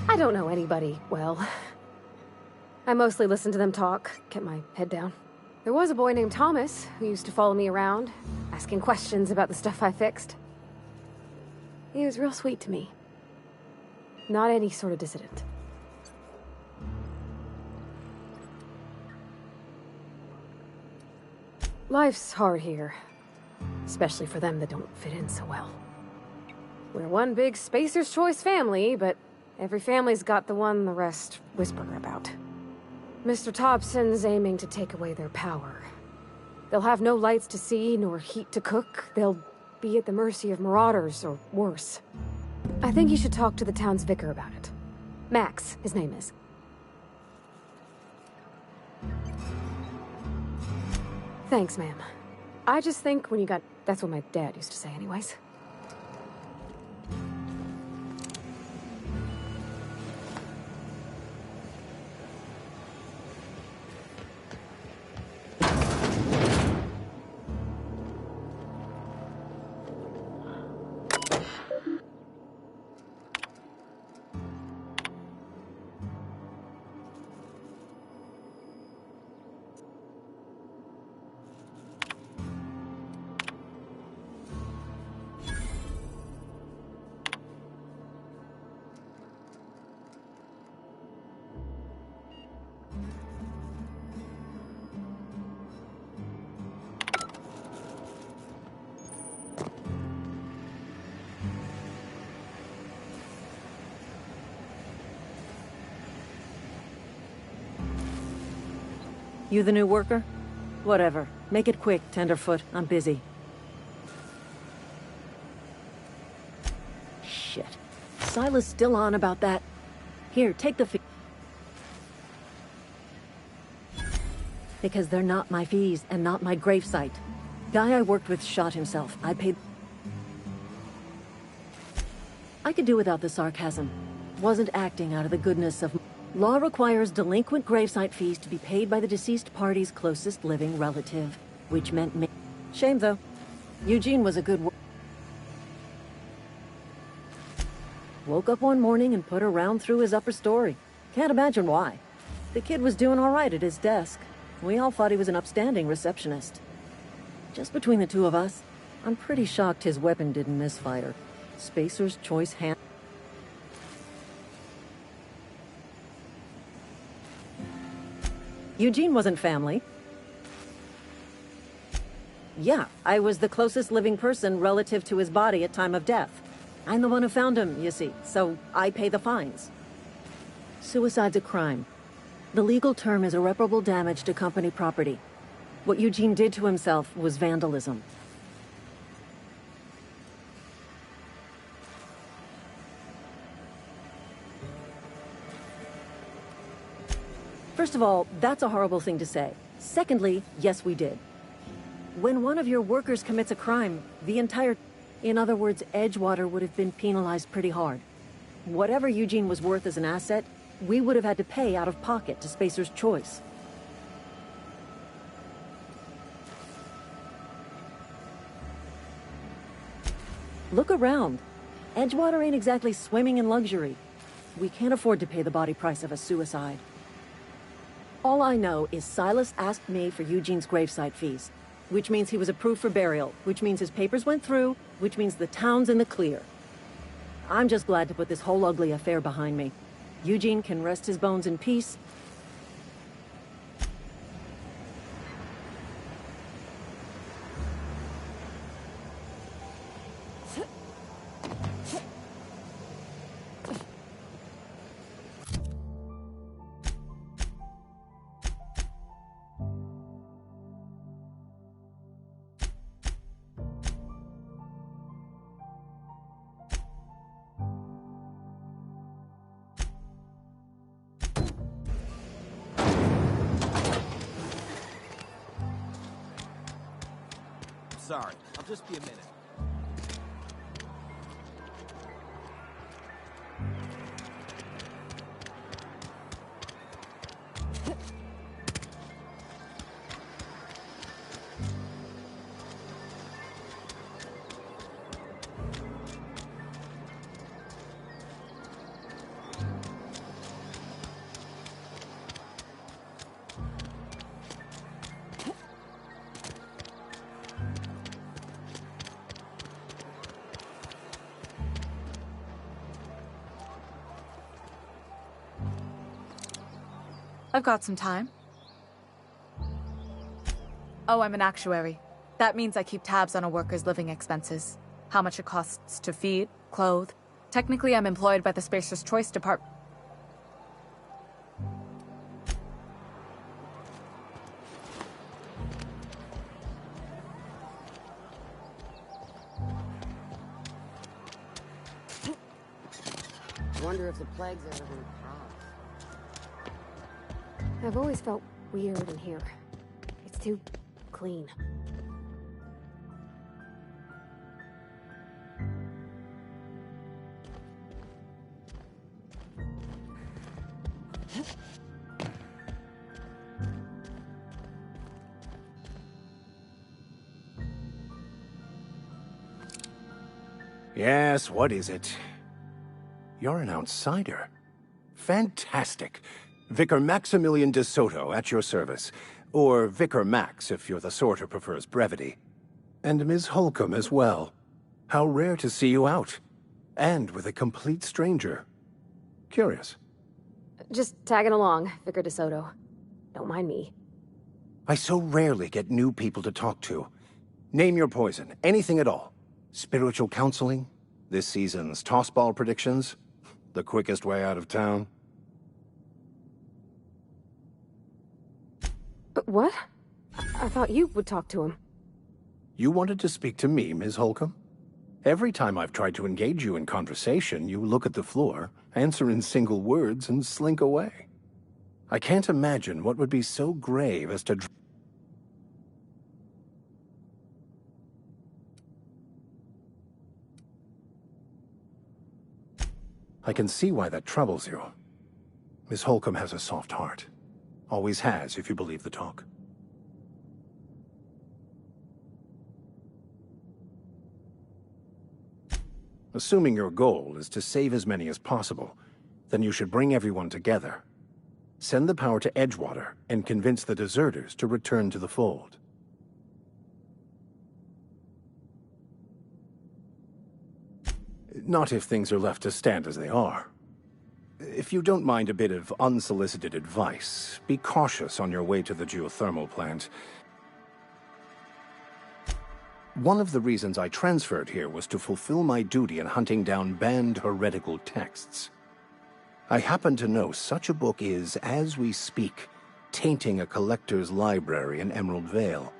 I don't know anybody well. I mostly listen to them talk, kept my head down. There was a boy named Thomas who used to follow me around, asking questions about the stuff I fixed. He was real sweet to me. Not any sort of dissident. Life's hard here, especially for them that don't fit in so well. We're one big Spacer's Choice family, but every family's got the one the rest whisper about. Mr. Thompson's aiming to take away their power. They'll have no lights to see, nor heat to cook. They'll be at the mercy of marauders, or worse. I think you should talk to the town's vicar about it. Max, his name is. Thanks, ma'am. I just think when you got... That's what my dad used to say anyways. You the new worker? Whatever. Make it quick, Tenderfoot. I'm busy. Shit. Silas still on about that. Here, take the fee. Because they're not my fees and not my gravesite. Guy I worked with shot himself. I paid... I could do without the sarcasm. Wasn't acting out of the goodness of... Law requires delinquent gravesite fees to be paid by the deceased party's closest living relative, which meant me. Shame, though. Eugene was a good woke up one morning and put a round through his upper story. Can't imagine why. The kid was doing all right at his desk. We all thought he was an upstanding receptionist. Just between the two of us, I'm pretty shocked his weapon didn't misfire. Spacer's Choice hand... Eugene wasn't family. Yeah, I was the closest living person relative to his body at time of death. I'm the one who found him, you see, so I pay the fines. Suicide's a crime. The legal term is irreparable damage to company property. What Eugene did to himself was vandalism. First of all, that's a horrible thing to say. Secondly, yes, we did. When one of your workers commits a crime, the entire... In other words, Edgewater would have been penalized pretty hard. Whatever Eugene was worth as an asset, we would have had to pay out of pocket to Spacer's Choice. Look around. Edgewater ain't exactly swimming in luxury. We can't afford to pay the body price of a suicide. All I know is Silas asked me for Eugene's gravesite fees, which means he was approved for burial, which means his papers went through, which means the town's in the clear. I'm just glad to put this whole ugly affair behind me. Eugene can rest his bones in peace. Sorry, I'll just be a minute. I've got some time. Oh, I'm an actuary. That means I keep tabs on a worker's living expenses. How much it costs to feed, clothe. Technically, I'm employed by the Spacer's Choice Department. I wonder if the plague's ever gonna pass. I've always felt weird in here. It's too clean. Yes, what is it? You're an outsider. Fantastic. Vicar Maximilian de Soto, at your service. Or Vicar Max, if you're the sort who prefers brevity. And Ms. Holcomb as well. How rare to see you out. And with a complete stranger. Curious. Just tagging along, Vicar DeSoto. Don't mind me. I so rarely get new people to talk to. Name your poison, anything at all. Spiritual counseling? This season's tossball predictions? The quickest way out of town? What? I thought you would talk to him. You wanted to speak to me, Ms. Holcomb? Every time I've tried to engage you in conversation, you look at the floor, answer in single words, and slink away. I can't imagine what would be so grave as to... I can see why that troubles you. Miss Holcomb has a soft heart. Always has, if you believe the talk. Assuming your goal is to save as many as possible, then you should bring everyone together. Send the power to Edgewater and convince the deserters to return to the fold. Not if things are left to stand as they are. If you don't mind a bit of unsolicited advice, be cautious on your way to the geothermal plant. One of the reasons I transferred here was to fulfill my duty in hunting down banned heretical texts. I happen to know such a book is, as we speak, tainting a collector's library in Emerald Vale.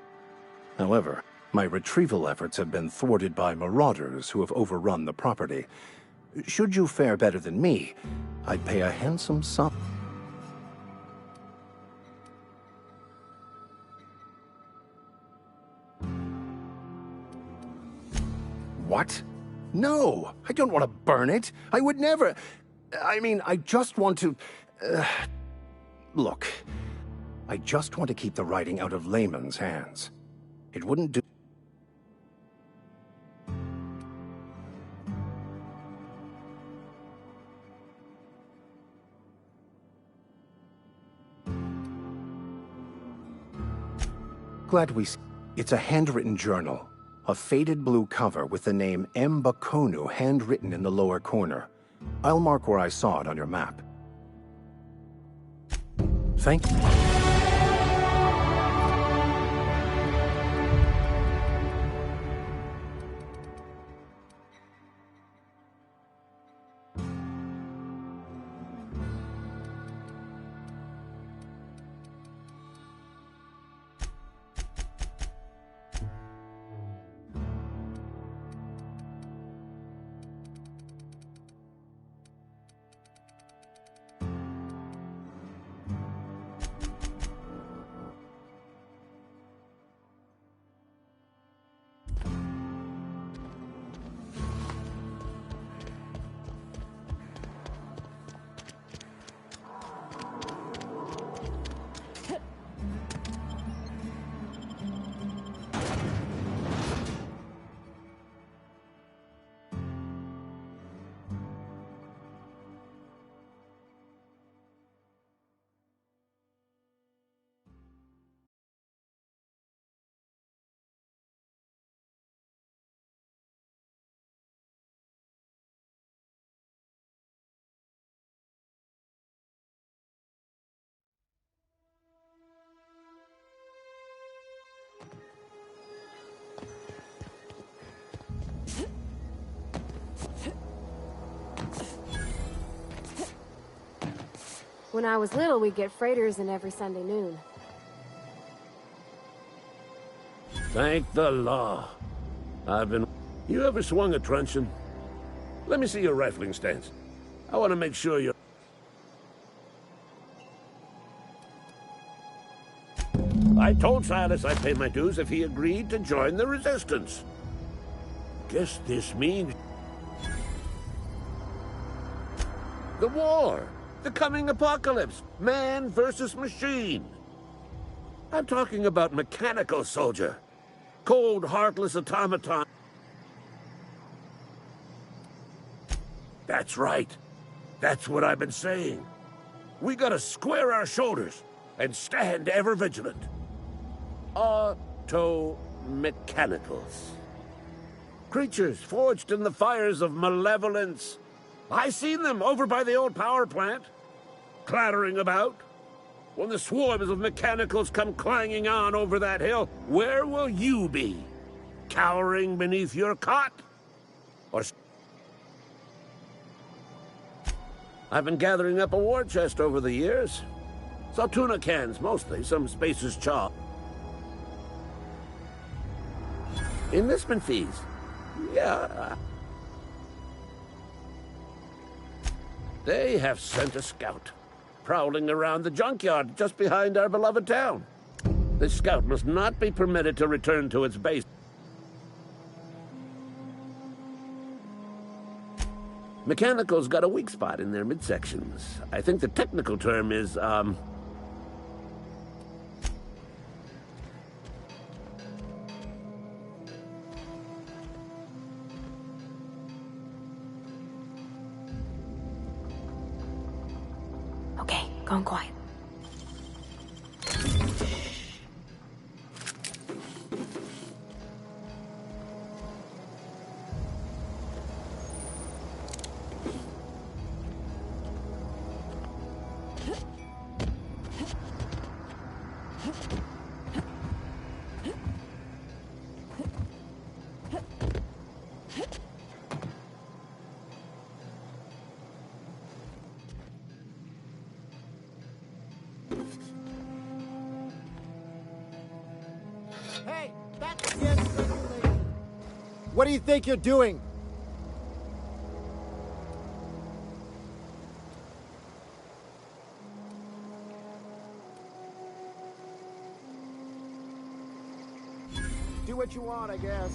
However, my retrieval efforts have been thwarted by marauders who have overrun the property. Should you fare better than me, I'd pay a handsome sum. What? No! I don't want to burn it! I would never... I mean, I just want to... Look, I just want to keep the writing out of layman's hands. It wouldn't do... Glad we... It's a handwritten journal. A faded blue cover with the name M. Bakonu handwritten in the lower corner. I'll mark where I saw it on your map. Thank you. When I was little, we'd get freighters in every Sunday noon. Thank the law. I've been... You ever swung a truncheon? Let me see your rifling stance. I want to make sure you're... I told Silas I'd pay my dues if he agreed to join the resistance. Guess this means... the war! The coming apocalypse! Man versus machine! I'm talking about mechanical soldier. Cold, heartless automaton. That's right. That's what I've been saying. We gotta square our shoulders and stand ever vigilant. Auto-mechanicals. Creatures forged in the fires of malevolence. I seen them over by the old power plant, clattering about. When the swarms of mechanicals come clanging on over that hill, where will you be? Cowering beneath your cot? Or... I've been gathering up a war chest over the years. Saw tuna cans, mostly, some Spacer's chaw. Enlistment fees. Yeah. They have sent a scout, prowling around the junkyard just behind our beloved town. This scout must not be permitted to return to its base. Mechanicals got a weak spot in their midsections. I think the technical term is, Okay, gone quiet. Hey, that's the escalator. What do you think you're doing? Do what you want, I guess.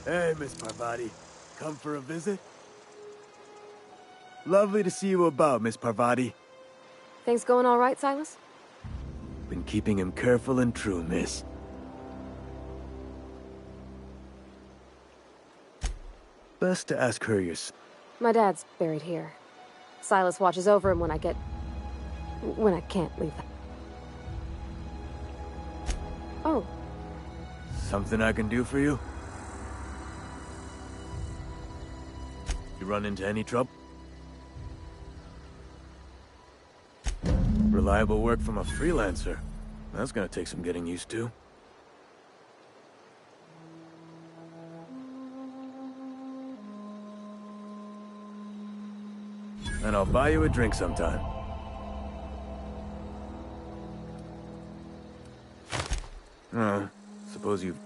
Hey, Miss Parvati. Come for a visit? Lovely to see you about, Miss Parvati. Things going all right, Silas? Been keeping him careful and true, miss. Best to ask her yourself. My dad's buried here. Silas watches over him when I can't leave. Oh. Something I can do for you? You run into any trouble? Reliable work from a freelancer. That's gonna take some getting used to. And I'll buy you a drink sometime. Oh, suppose you've...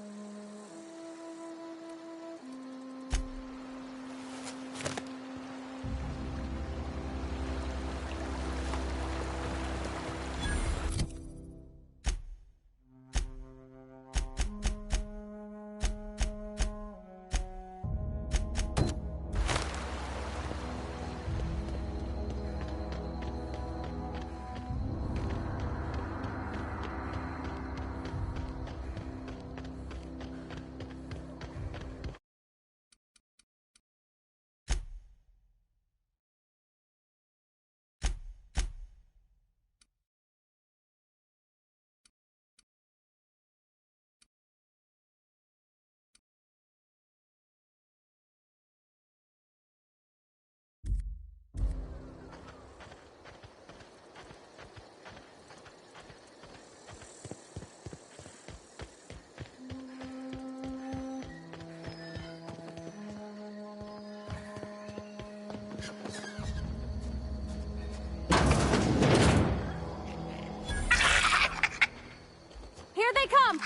Here they come!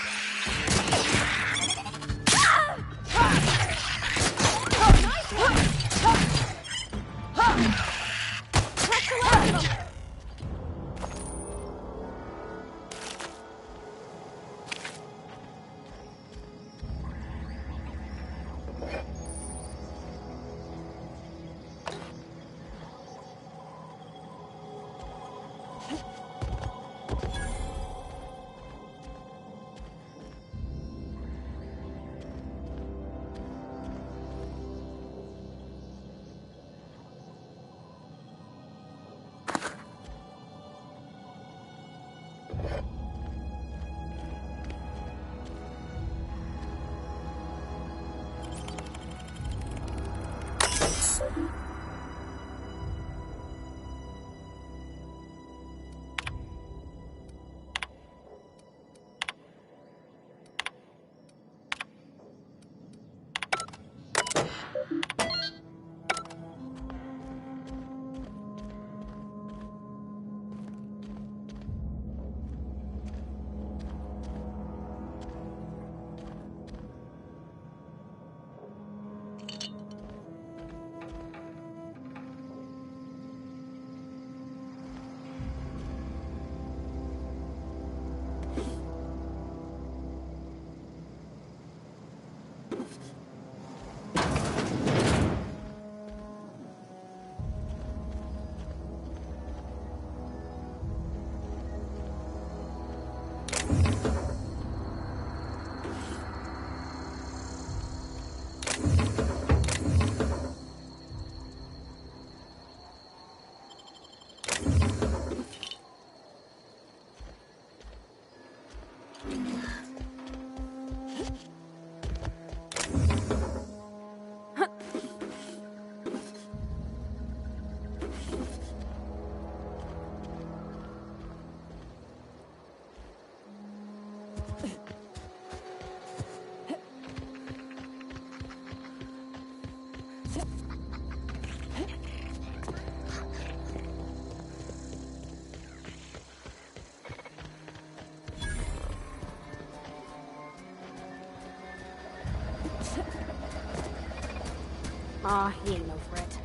Aw, he ain't no threat.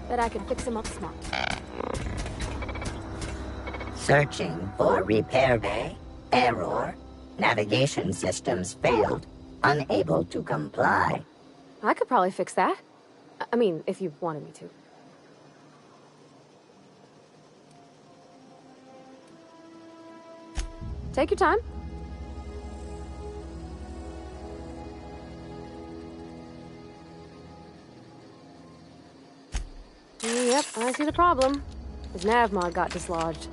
Bet I could fix him up smart. Searching for repair bay. Error. Navigation systems failed. Unable to comply. I could probably fix that. I mean, if you wanted me to. Take your time. Yep, I see the problem. His nav mod got dislodged.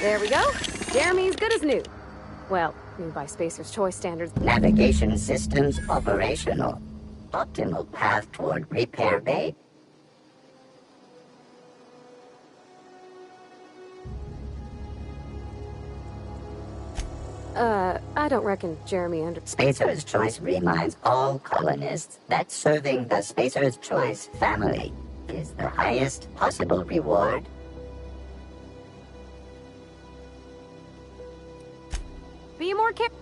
There we go. Jeremy's good as new. Well, new by Spacer's Choice standards. Navigation systems operational. Optimal path toward repair bay. I don't reckon Jeremy under... Spacer's Choice reminds all colonists that serving the Spacer's Choice family is the highest possible reward. Be more careful.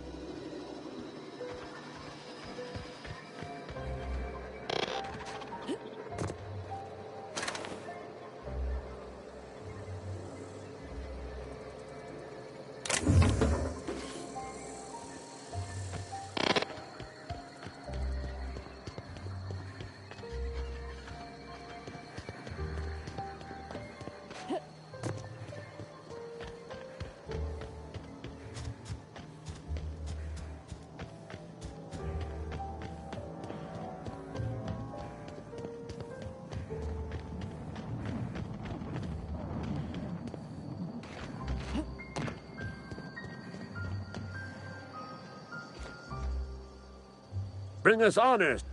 Bring us honors.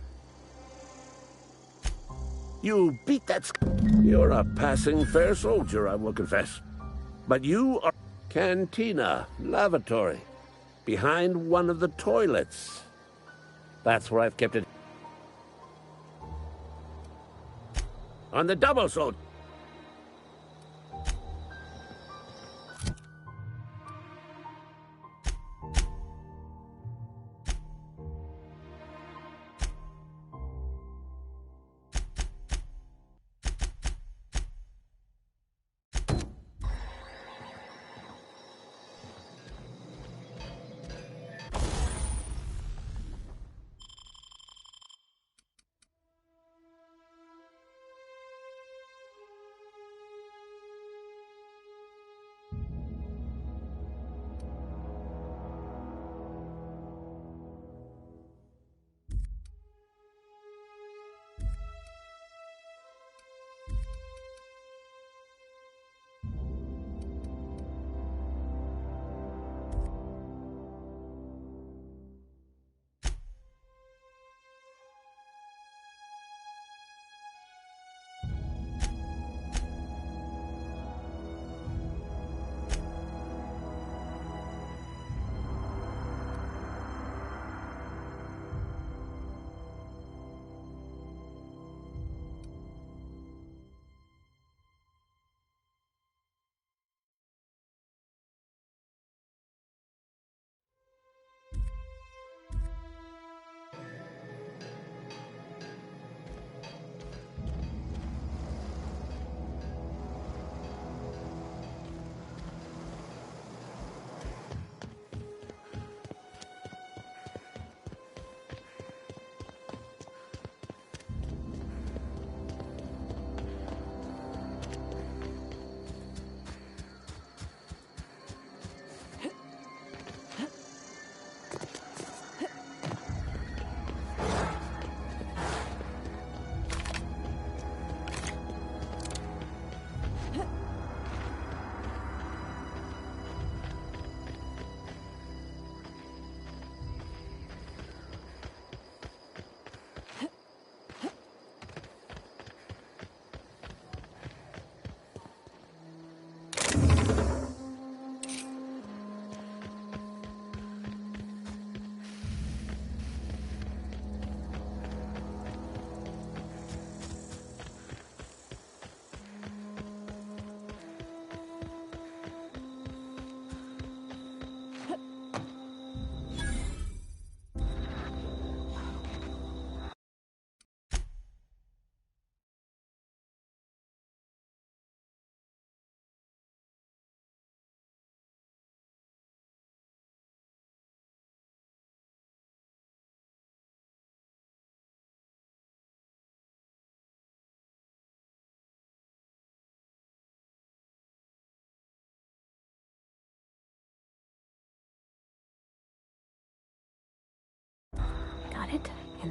You beat that. You're a passing fair soldier, I will confess. But you are cantina, lavatory, behind one of the toilets. That's where I've kept it. On the double soldier.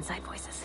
Inside Voices.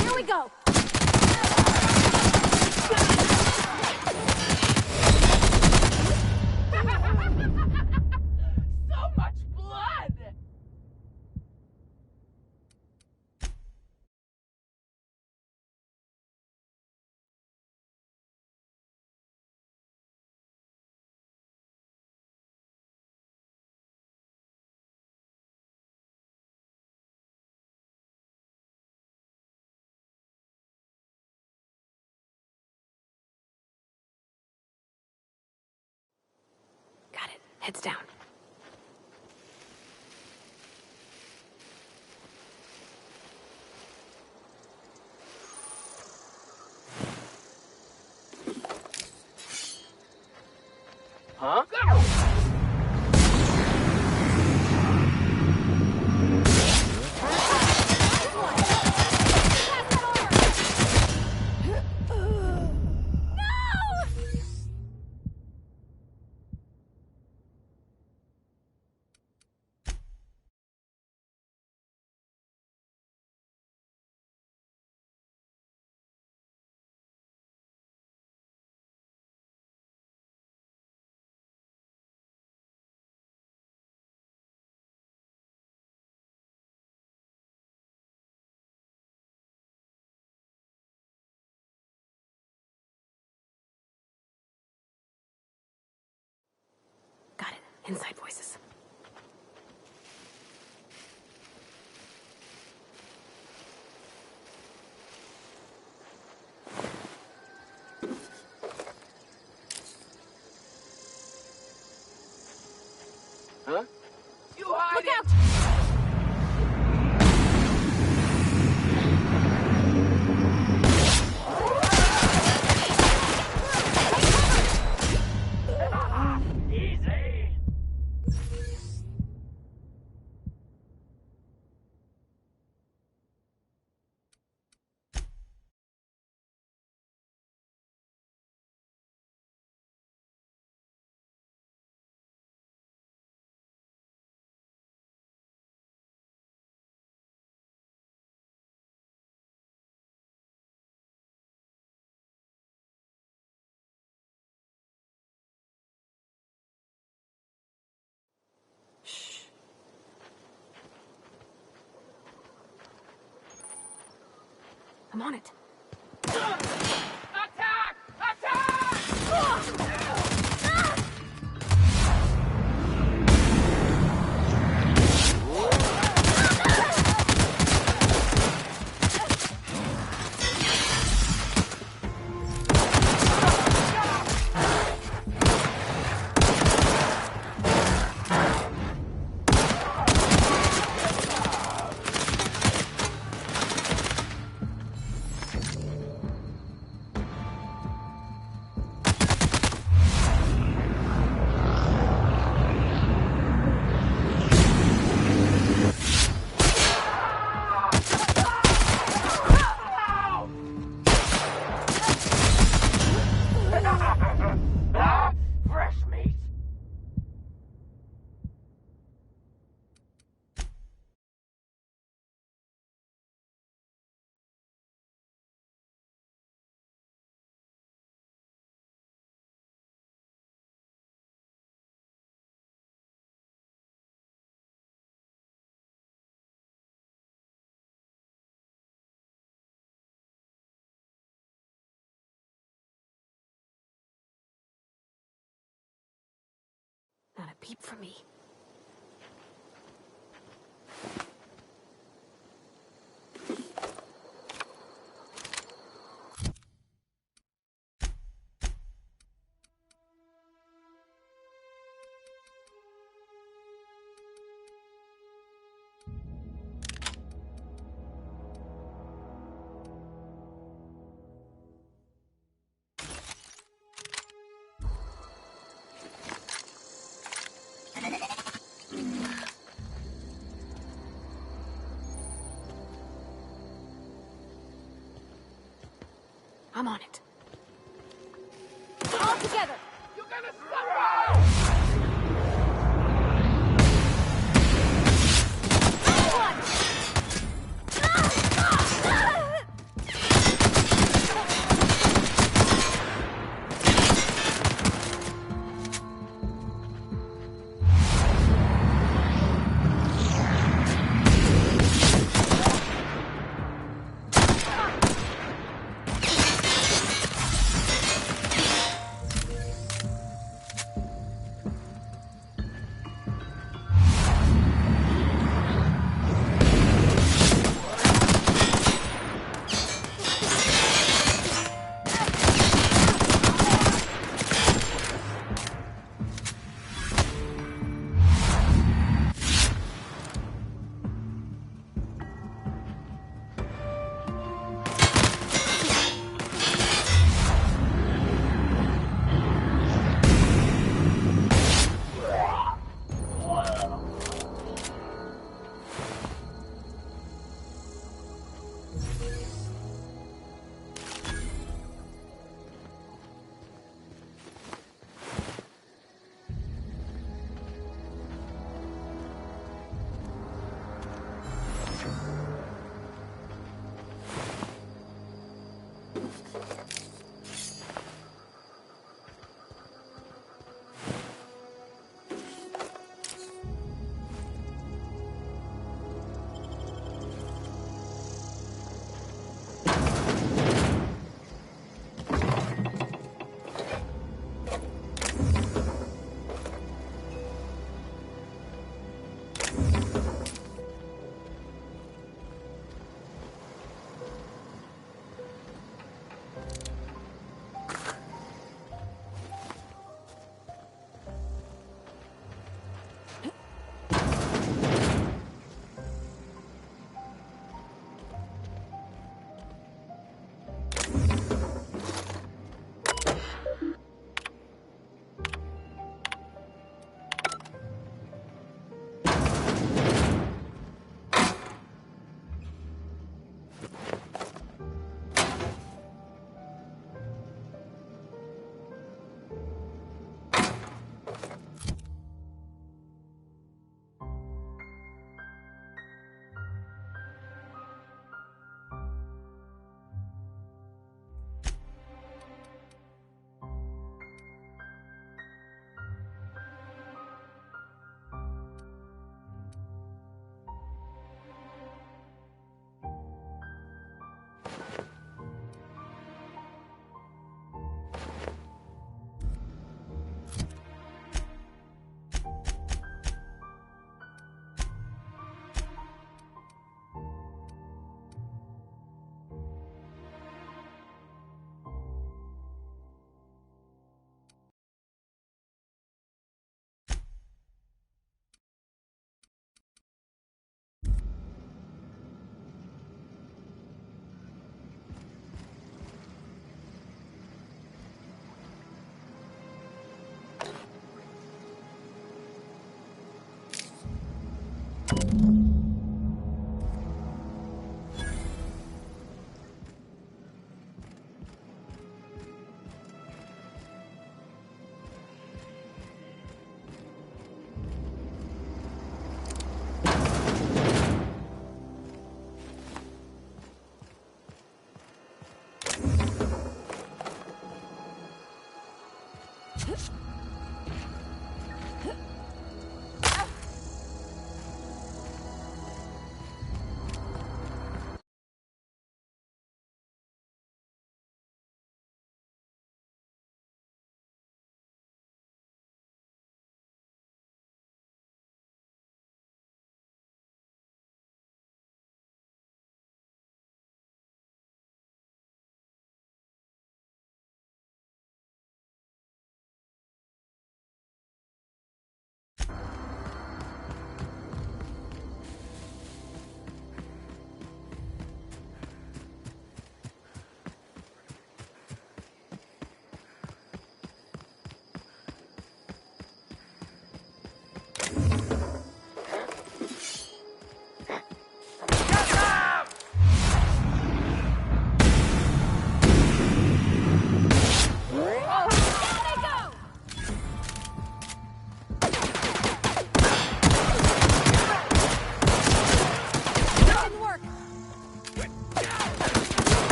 Here we go! So much blood! Got it. Heads down. Huh? Got it. Inside Voices. Huh? You hide Look out! Easy! I'm on it. Attack! Attack! peep from me. I'm on it. All together! You're gonna suffer!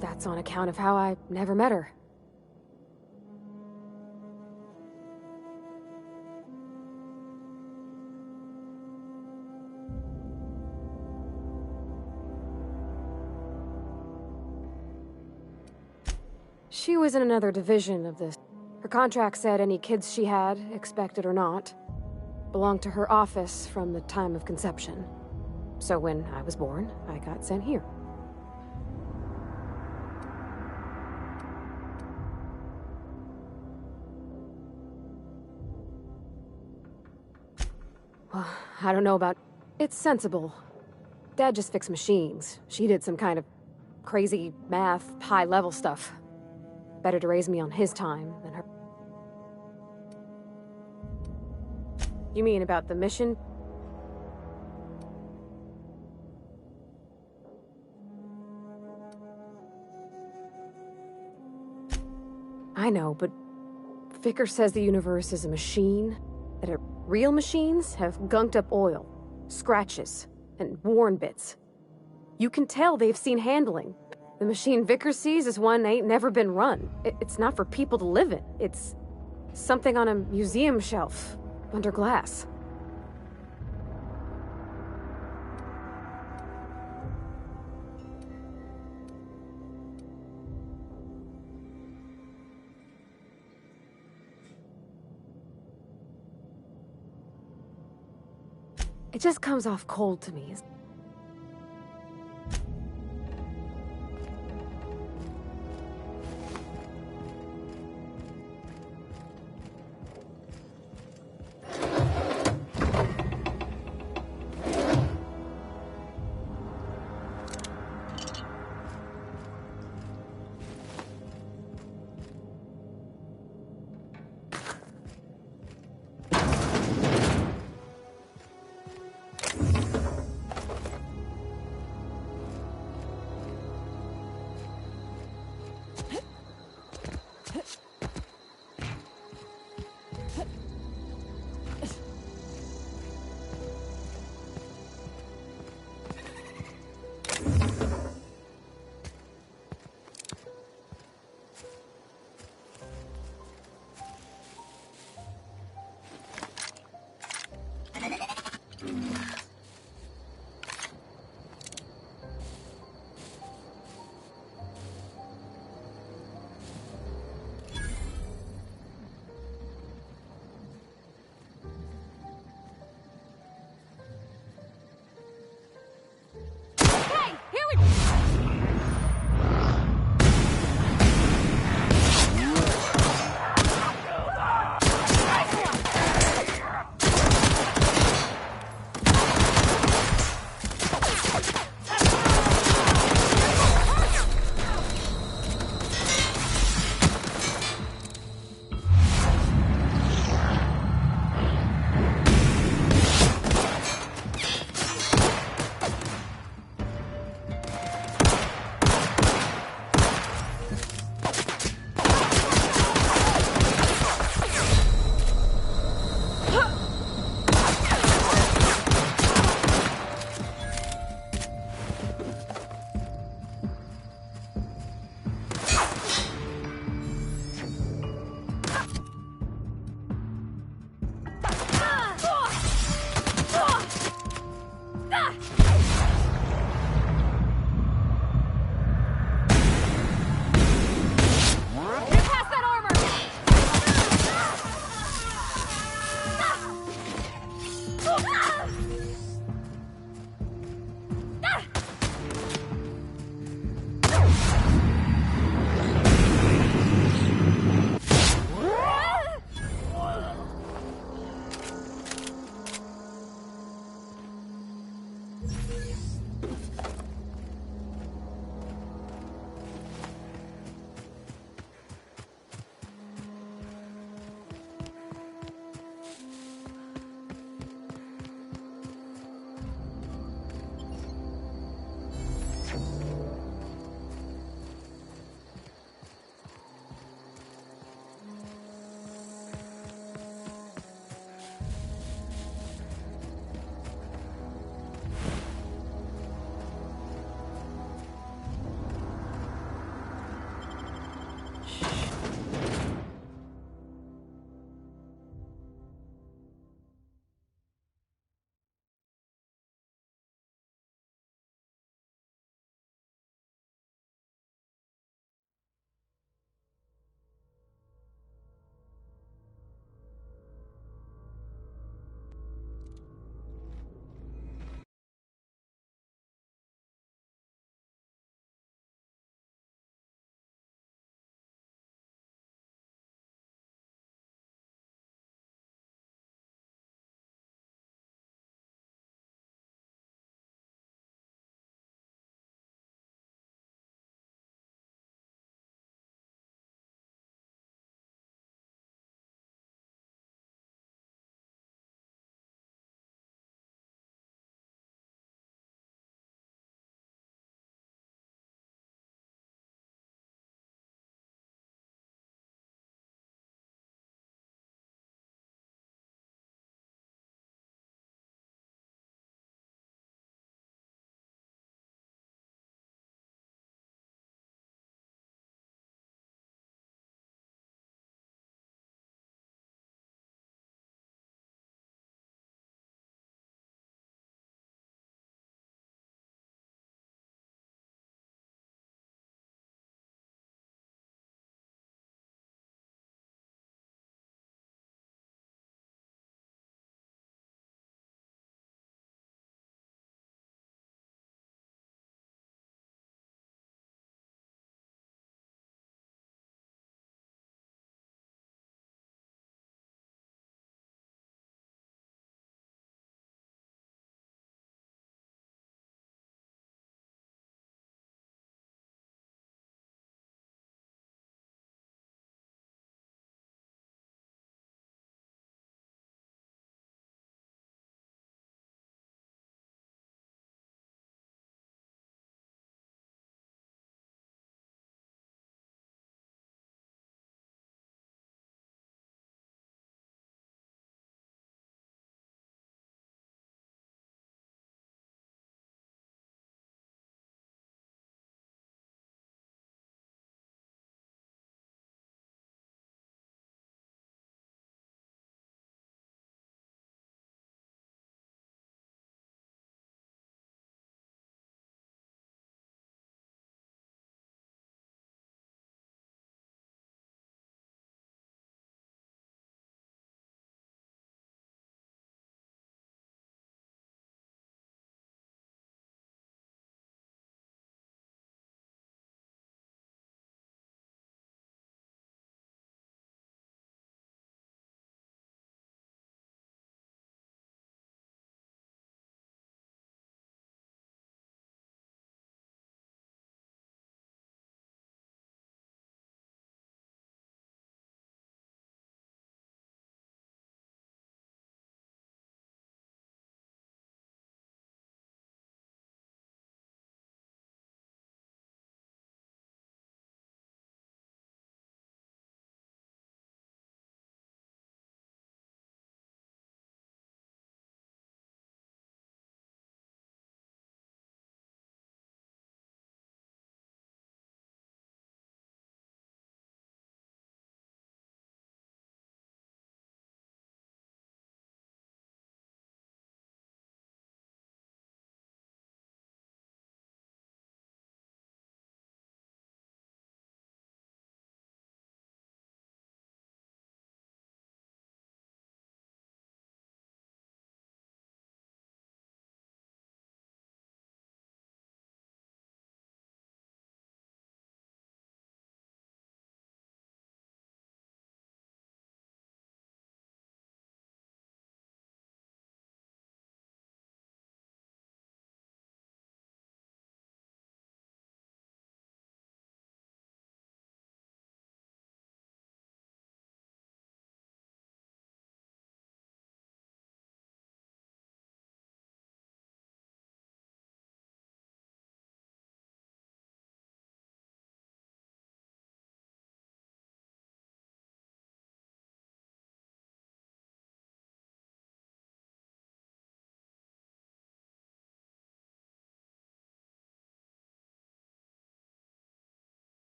That's on account of how I never met her. She was in another division of this. Her contract said any kids she had, expected or not, belonged to her office from the time of conception. So when I was born, I got sent here. Well, I don't know about... It's sensible. Dad just fixed machines. She did some kind of crazy math, high-level stuff. Better to raise me on his time than her. You mean about the mission? I know, but Vickers says the universe is a machine, that real machines have gunked up oil, scratches, and worn bits. You can tell they've seen handling. The machine Vickers sees is one ain't never been run. It's not for people to live in. It's something on a museum shelf, under glass. It just comes off cold to me.